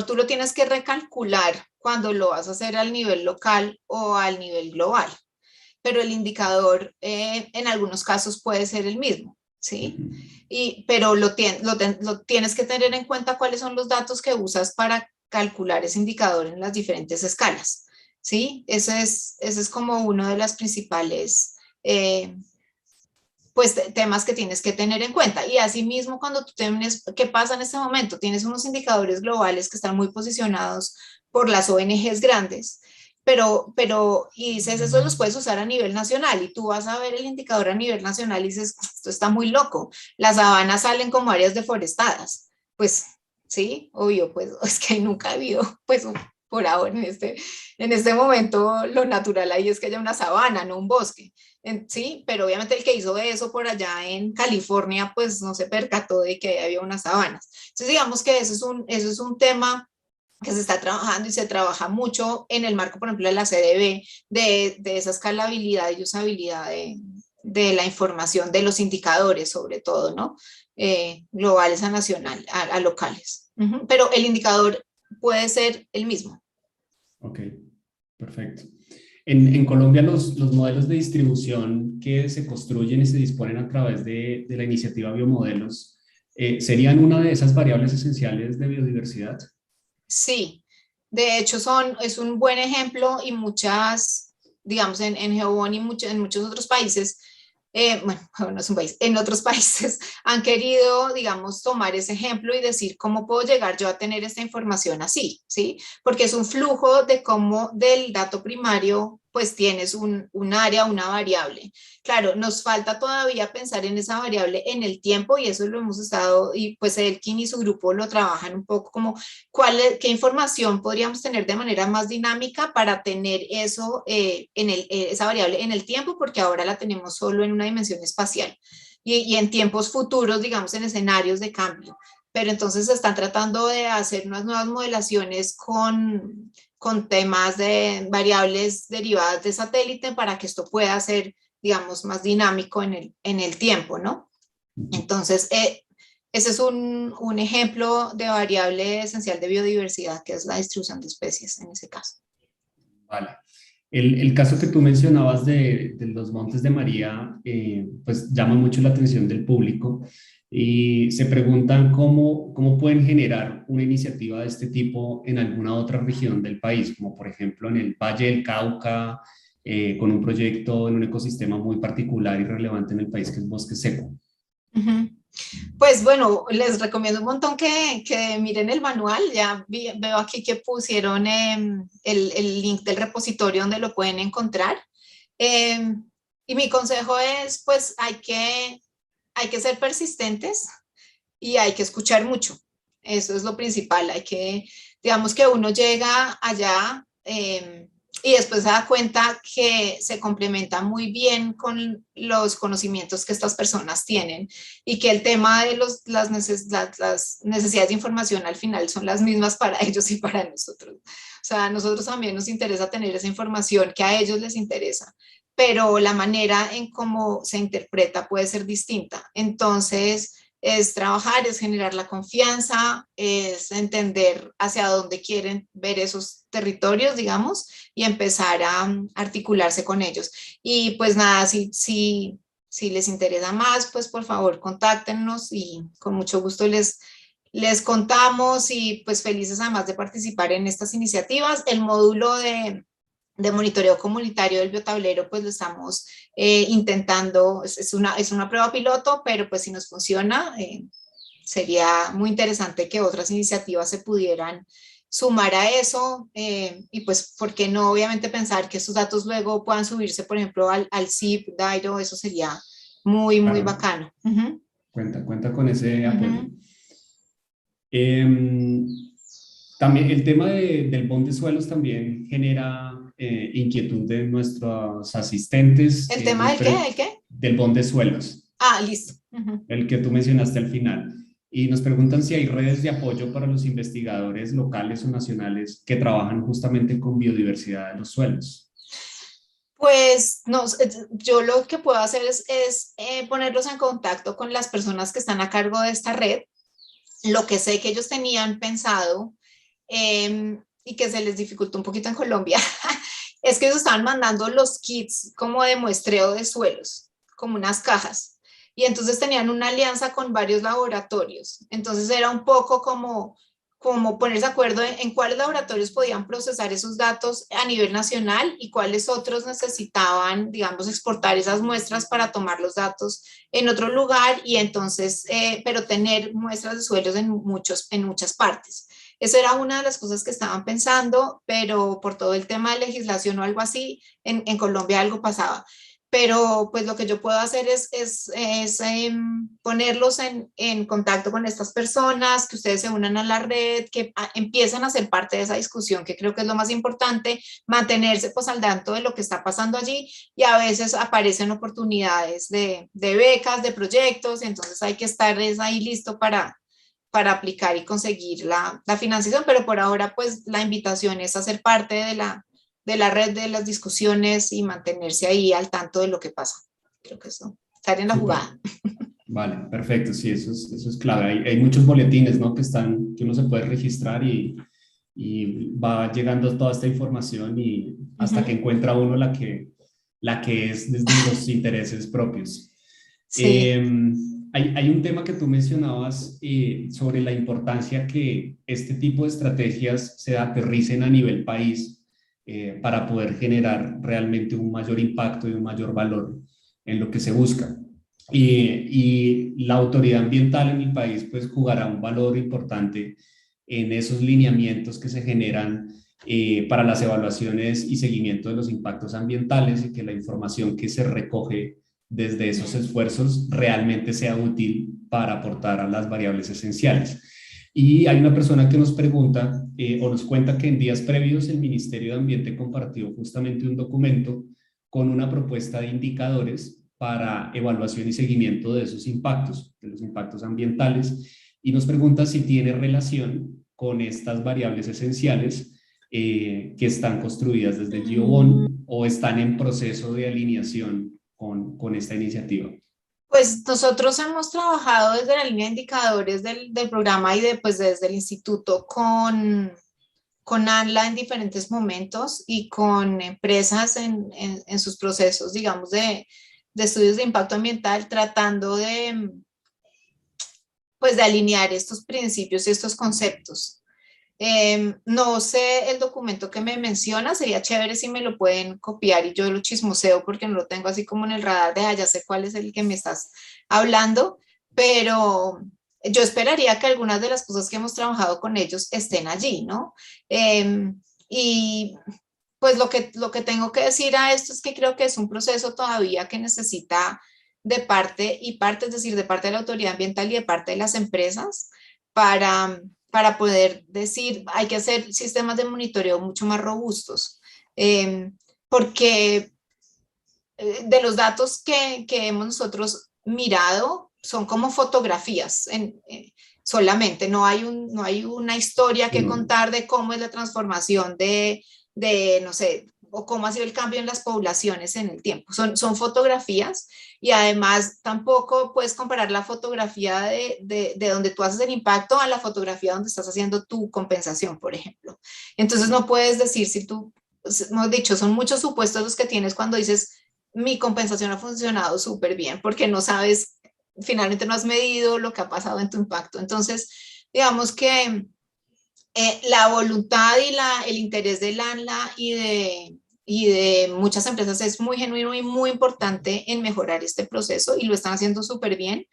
tú lo tienes que recalcular cuando lo vas a hacer al nivel local o al nivel global, pero el indicador en algunos casos puede ser el mismo, ¿sí? Ujú. Pero lo tienes que tener en cuenta cuáles son los datos que usas para calcular ese indicador en las diferentes escalas, ¿sí? Ese es como uno de las principales pues temas que tienes que tener en cuenta. Y asimismo, cuando tú tienes, ¿qué pasa en este momento? Tienes unos indicadores globales que están muy posicionados por las ONGs grandes, y dices, eso los puedes usar a nivel nacional y tú vas a ver el indicador a nivel nacional y dices, esto está muy loco, las sabanas salen como áreas deforestadas. Pues sí, obvio, pues es que nunca ha habido, pues por ahora en este momento lo natural ahí es que haya una sabana, no un bosque. Sí, pero obviamente el que hizo eso por allá en California, pues no se percató de que había unas sabanas. Entonces, digamos que eso es un tema que se está trabajando y se trabaja mucho en el marco, por ejemplo, de la CDB, de esa escalabilidad y usabilidad de la información, de los indicadores, sobre todo, ¿no? Globales a nacional, a locales. Pero el indicador puede ser el mismo. Ok, perfecto. En Colombia los modelos de distribución que se construyen y se disponen a través de la iniciativa Biomodelos, ¿serían una de esas variables esenciales de biodiversidad? Sí, de hecho es un buen ejemplo y muchas, digamos, en Geobón y en muchos otros países, bueno, no es un país, en otros países han querido, digamos, tomar ese ejemplo y decir cómo puedo llegar yo a tener esta información así, ¿sí? Porque es un flujo de cómo del dato primario, pues tienes un área, una variable. Claro, nos falta todavía pensar en esa variable en el tiempo y eso lo hemos estado, y pues Elkin y su grupo lo trabajan un poco como qué información podríamos tener de manera más dinámica para tener eso, esa variable en el tiempo, porque ahora la tenemos solo en una dimensión espacial y en tiempos futuros, digamos, en escenarios de cambio. Pero entonces se están tratando de hacer unas nuevas modelaciones con temas de variables derivadas de satélite para que esto pueda ser, digamos, más dinámico en el tiempo, ¿no? Entonces, ese es un ejemplo de variable esencial de biodiversidad, que es la distribución de especies en ese caso. Vale. El caso que tú mencionabas de los Montes de María, pues llama mucho la atención del público y se preguntan cómo pueden generar una iniciativa de este tipo en alguna otra región del país, como por ejemplo en el Valle del Cauca, con un proyecto en un ecosistema muy particular y relevante en el país que es bosque seco. Ujú. Pues bueno, les recomiendo un montón que miren el manual. Ya veo aquí que pusieron el link del repositorio donde lo pueden encontrar. Eh, y mi consejo es, pues hay que ser persistentes y hay que escuchar mucho. Eso es lo principal. Hay que, digamos que uno llega allá y después se da cuenta que se complementa muy bien con los conocimientos que estas personas tienen y que el tema de las necesidades de información al final son las mismas para ellos y para nosotros. O sea, a nosotros también nos interesa tener esa información que a ellos les interesa, pero la manera en cómo se interpreta puede ser distinta. Entonces, es trabajar, es generar la confianza, es entender hacia dónde quieren ver esos territorios, digamos, y empezar a articularse con ellos. Y pues nada, si les interesa más, pues por favor contáctenos y con mucho gusto les contamos y pues felices además de participar en estas iniciativas. El módulo de monitoreo comunitario del biotablero, pues lo estamos intentando, es una prueba piloto, pero pues si nos funciona, sería muy interesante que otras iniciativas se pudieran sumar a eso y pues, ¿por qué no? Obviamente pensar que estos datos luego puedan subirse, por ejemplo, al CIP, DAIRO, eso sería muy, muy Claro, bacano. Uh -huh, cuenta con ese uh apoyo. -huh. Em, También el tema del bono de suelos también genera inquietud de nuestros asistentes. ¿El tema del qué? ¿El qué? Del bono de suelos, Ah, listo. Ujú. el que tú mencionaste al final. Y nos preguntan si hay redes de apoyo para los investigadores locales o nacionales que trabajan justamente con biodiversidad de los suelos. Pues no, yo lo que puedo hacer es ponerlos en contacto con las personas que están a cargo de esta red. Lo que sé que ellos tenían pensado y que se les dificultó un poquito en Colombia es que ellos estaban mandando los kits como de muestreo de suelos, como unas cajas. Y entonces tenían una alianza con varios laboratorios. Entonces era un poco como ponerse de acuerdo en cuáles laboratorios podían procesar esos datos a nivel nacional y cuáles otros necesitaban, digamos, exportar esas muestras para tomar los datos en otro lugar y entonces, pero tener muestras de suelos en muchas partes. Eso era una de las cosas que estaban pensando, pero por todo el tema de legislación o algo así, en Colombia algo pasaba. Pero pues lo que yo puedo hacer es ponerlos en contacto con estas personas, que ustedes se unan a la red, que empiezan a ser parte de esa discusión, que creo que es lo más importante, mantenerse pues al tanto de lo que está pasando allí y a veces aparecen oportunidades de becas, de proyectos, entonces hay que estar ahí listo para aplicar y conseguir la financiación, pero por ahora pues la invitación es hacer parte de la red de las discusiones y mantenerse ahí al tanto de lo que pasa. Creo que eso, estar en la Súper. jugada. Vale, perfecto. Sí, eso es clave. Hay muchos boletines, ¿no? Que uno se puede registrar y va llegando toda esta información y Uh hasta que -huh. encuentra uno la que es desde los intereses propios. Sí. Hay un tema que tú mencionabas sobre la importancia que este tipo de estrategias se aterricen a nivel país para poder generar realmente un mayor impacto y un mayor valor en lo que se busca. Y la autoridad ambiental en el país pues jugará un valor importante en esos lineamientos que se generan para las evaluaciones y seguimiento de los impactos ambientales y que la información que se recoge desde esos esfuerzos realmente sea útil para aportar a las variables esenciales. Y hay una persona que nos pregunta o nos cuenta que en días previos el Ministerio de Ambiente compartió justamente un documento con una propuesta de indicadores para evaluación y seguimiento de esos impactos, de los impactos ambientales, y nos pregunta si tiene relación con estas variables esenciales que están construidas desde el GeoBond o están en proceso de alineación con esta iniciativa. Pues nosotros hemos trabajado desde la línea de indicadores del programa y pues desde el instituto con ANLA en diferentes momentos y con empresas en sus procesos, digamos, de estudios de impacto ambiental, tratando pues, de alinear estos principios y estos conceptos. No sé el documento que me menciona, sería chévere si me lo pueden copiar y yo lo chismoseo porque no lo tengo así como en el radar de, ya sé cuál es el que me estás hablando, pero yo esperaría que algunas de las cosas que hemos trabajado con ellos estén allí, ¿no? Y pues lo que tengo que decir a esto es que creo que es un proceso todavía que necesita de parte y parte, es decir, de parte de la autoridad ambiental y de parte de las empresas para poder decir, hay que hacer sistemas de monitoreo mucho más robustos, porque de los datos que hemos nosotros mirado son como fotografías solamente, no hay una historia que No. contar de cómo es la transformación no sé, o cómo ha sido el cambio en las poblaciones en el tiempo. Son fotografías y además tampoco puedes comparar la fotografía de donde tú haces el impacto a la fotografía donde estás haciendo tu compensación, por ejemplo. Entonces no puedes decir si tú, hemos dicho, son muchos supuestos los que tienes cuando dices mi compensación ha funcionado súper bien, porque no sabes, finalmente no has medido lo que ha pasado en tu impacto. Entonces, digamos que la voluntad y el interés del ANLA y de muchas empresas es muy genuino y muy importante en mejorar este proceso y lo están haciendo súper bien,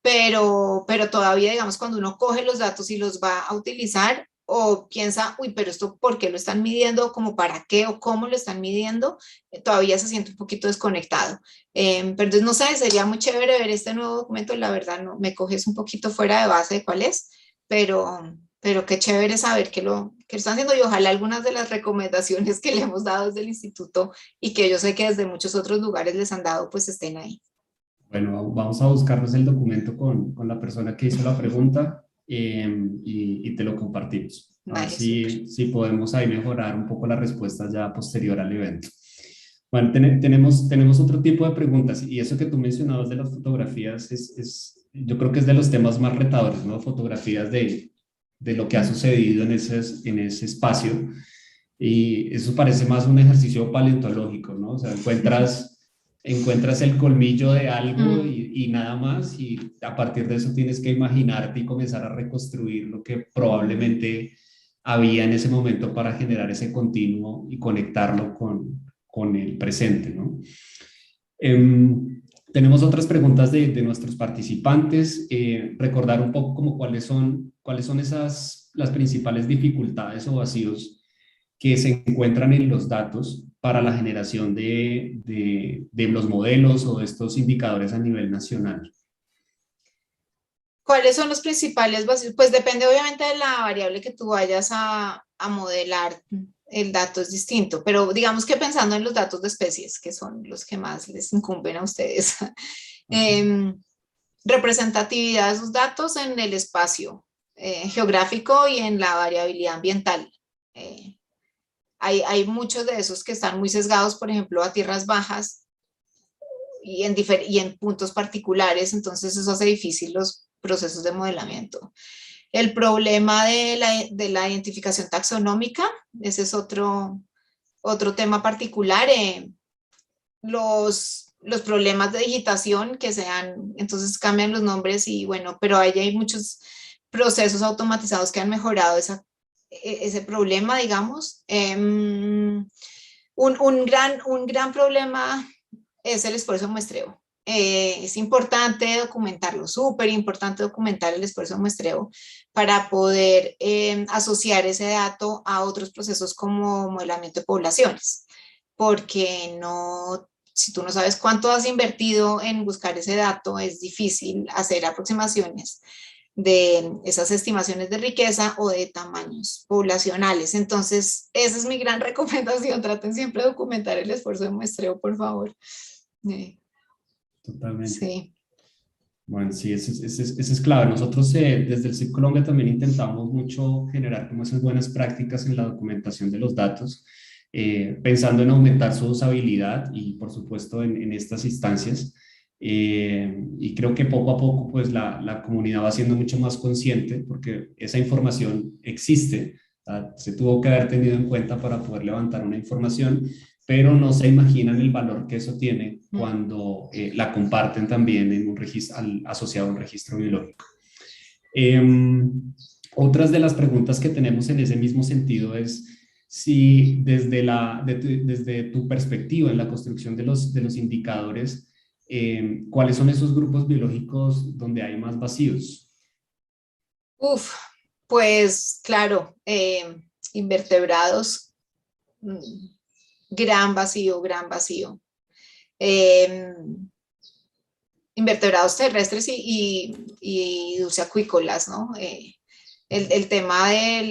pero todavía, digamos, cuando uno coge los datos y los va a utilizar o piensa, uy, pero esto, ¿por qué lo están midiendo? ¿Cómo para qué o cómo lo están midiendo? Todavía se siente un poquito desconectado. Pero entonces, no sé, sería muy chévere ver este nuevo documento, la verdad, no, me coges un poquito fuera de base de cuál es, pero qué chévere saber que lo están haciendo y ojalá algunas de las recomendaciones que le hemos dado desde el instituto y que yo sé que desde muchos otros lugares les han dado, pues estén ahí. Bueno, vamos a buscarnos el documento con la persona que hizo la pregunta y te lo compartimos. A ver Vale, súper. si podemos ahí mejorar un poco la respuesta ya posterior al evento. Bueno, tenemos otro tipo de preguntas y eso que tú mencionabas de las fotografías yo creo que es de los temas más retadores, ¿no? Fotografías de lo que ha sucedido en ese espacio y eso parece más un ejercicio paleontológico, ¿no? O sea, encuentras el colmillo de algo Mm. y nada más y a partir de eso tienes que imaginarte y comenzar a reconstruir lo que probablemente había en ese momento para generar ese continuo y conectarlo con el presente, ¿no? Tenemos otras preguntas de nuestros participantes, recordar un poco como cuáles son las principales dificultades o vacíos que se encuentran en los datos para la generación de los modelos o de estos indicadores a nivel nacional. ¿Cuáles son los principales vacíos? Pues depende obviamente de la variable que tú vayas a modelar. El dato es distinto, pero digamos que pensando en los datos de especies, que son los que más les incumben a ustedes, representatividad de esos datos en el espacio geográfico y en la variabilidad ambiental. Hay muchos de esos que están muy sesgados, por ejemplo, a tierras bajas y en puntos particulares, entonces eso hace difícil los procesos de modelamiento. El problema de la identificación taxonómica, ese es otro tema particular. Los problemas de digitación que sean, entonces cambian los nombres y bueno, pero ahí hay muchos procesos automatizados que han mejorado ese problema, digamos. Un gran problema es el esfuerzo de muestreo. Es importante documentarlo, súper importante documentar el esfuerzo de muestreo para poder asociar ese dato a otros procesos como modelamiento de poblaciones, porque no, si tú no sabes cuánto has invertido en buscar ese dato, es difícil hacer aproximaciones de esas estimaciones de riqueza o de tamaños poblacionales. Entonces, esa es mi gran recomendación. Traten siempre de documentar el esfuerzo de muestreo, por favor. Totalmente. Sí. Bueno, sí, ese es clave. Nosotros desde el CIP Colombia también intentamos mucho generar como esas buenas prácticas en la documentación de los datos, pensando en aumentar su usabilidad y por supuesto en estas instancias. Y creo que poco a poco pues la comunidad va siendo mucho más consciente porque esa información existe, ¿verdad? Se tuvo que haber tenido en cuenta para poder levantar una información, pero no se imaginan el valor que eso tiene cuando la comparten también en un registro, asociado a un registro biológico. Otras de las preguntas que tenemos en ese mismo sentido es si desde tu perspectiva en la construcción de los indicadores, ¿cuáles son esos grupos biológicos donde hay más vacíos? Uf, pues claro, invertebrados, gran vacío, gran vacío. Eh, Invertebrados terrestres y dulceacuícolas, ¿no? El tema de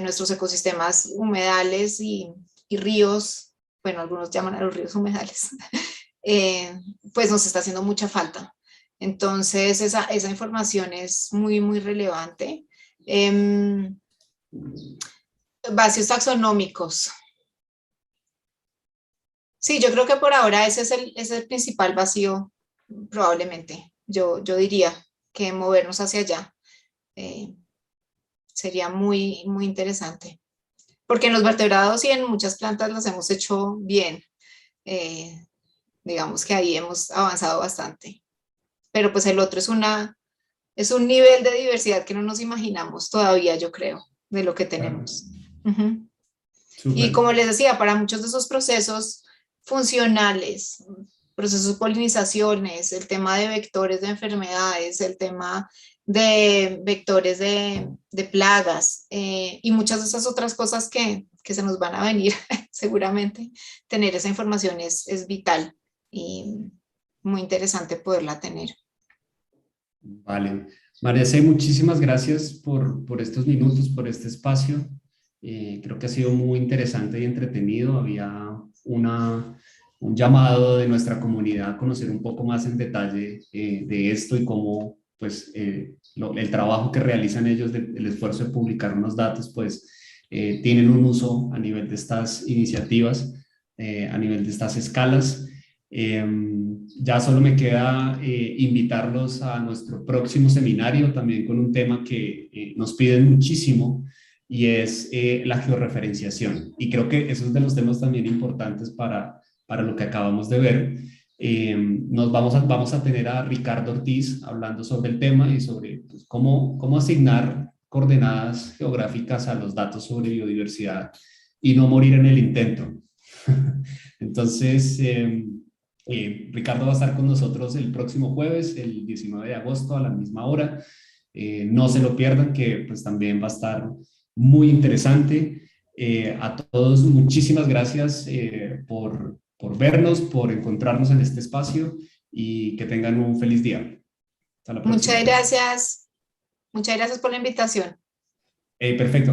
nuestros ecosistemas humedales y ríos, bueno, algunos llaman a los ríos humedales, pues nos está haciendo mucha falta. Entonces, esa información es muy, muy relevante. Vacíos taxonómicos. Sí, yo creo que por ahora ese es el principal vacío, probablemente. Yo diría que movernos hacia allá eh, sería muy, muy interesante. Porque en los vertebrados y en muchas plantas las hemos hecho bien. Eh, digamos que ahí hemos avanzado bastante. Pero pues el otro es un nivel de diversidad que no nos imaginamos todavía, yo creo, de lo que Claro. tenemos. Uh-huh. Y Súper. como les decía, para muchos de esos procesos funcionales, procesos de polinizaciones, el tema de vectores de enfermedades, el tema de vectores de plagas y muchas de esas otras cosas que se nos van a venir seguramente, tener esa información es vital y muy interesante poderla tener. Vale. María C., muchísimas gracias por estos minutos, por este espacio. Creo que ha sido muy interesante y entretenido. Había un llamado de nuestra comunidad a conocer un poco más en detalle de esto y cómo pues, el trabajo que realizan ellos, el esfuerzo de publicar unos datos, pues tienen un uso a nivel de estas iniciativas, a nivel de estas escalas. Eh, ya solo me queda invitarlos a nuestro próximo seminario, también con un tema que nos piden muchísimo, y es la georreferenciación. Y creo que eso es de los temas también importantes para lo que acabamos de ver. Vamos a tener a Ricardo Ortiz hablando sobre el tema y sobre pues, cómo asignar coordenadas geográficas a los datos sobre biodiversidad y no morir en el intento. Entonces, Ricardo va a estar con nosotros el próximo jueves, el 19 de agosto a la misma hora. No se lo pierdan, que pues también va a estar muy interesante. A todos, muchísimas gracias por vernos, por encontrarnos en este espacio y que tengan un feliz día. Hasta la próxima. Muchas gracias. Muchas gracias por la invitación. Perfecto.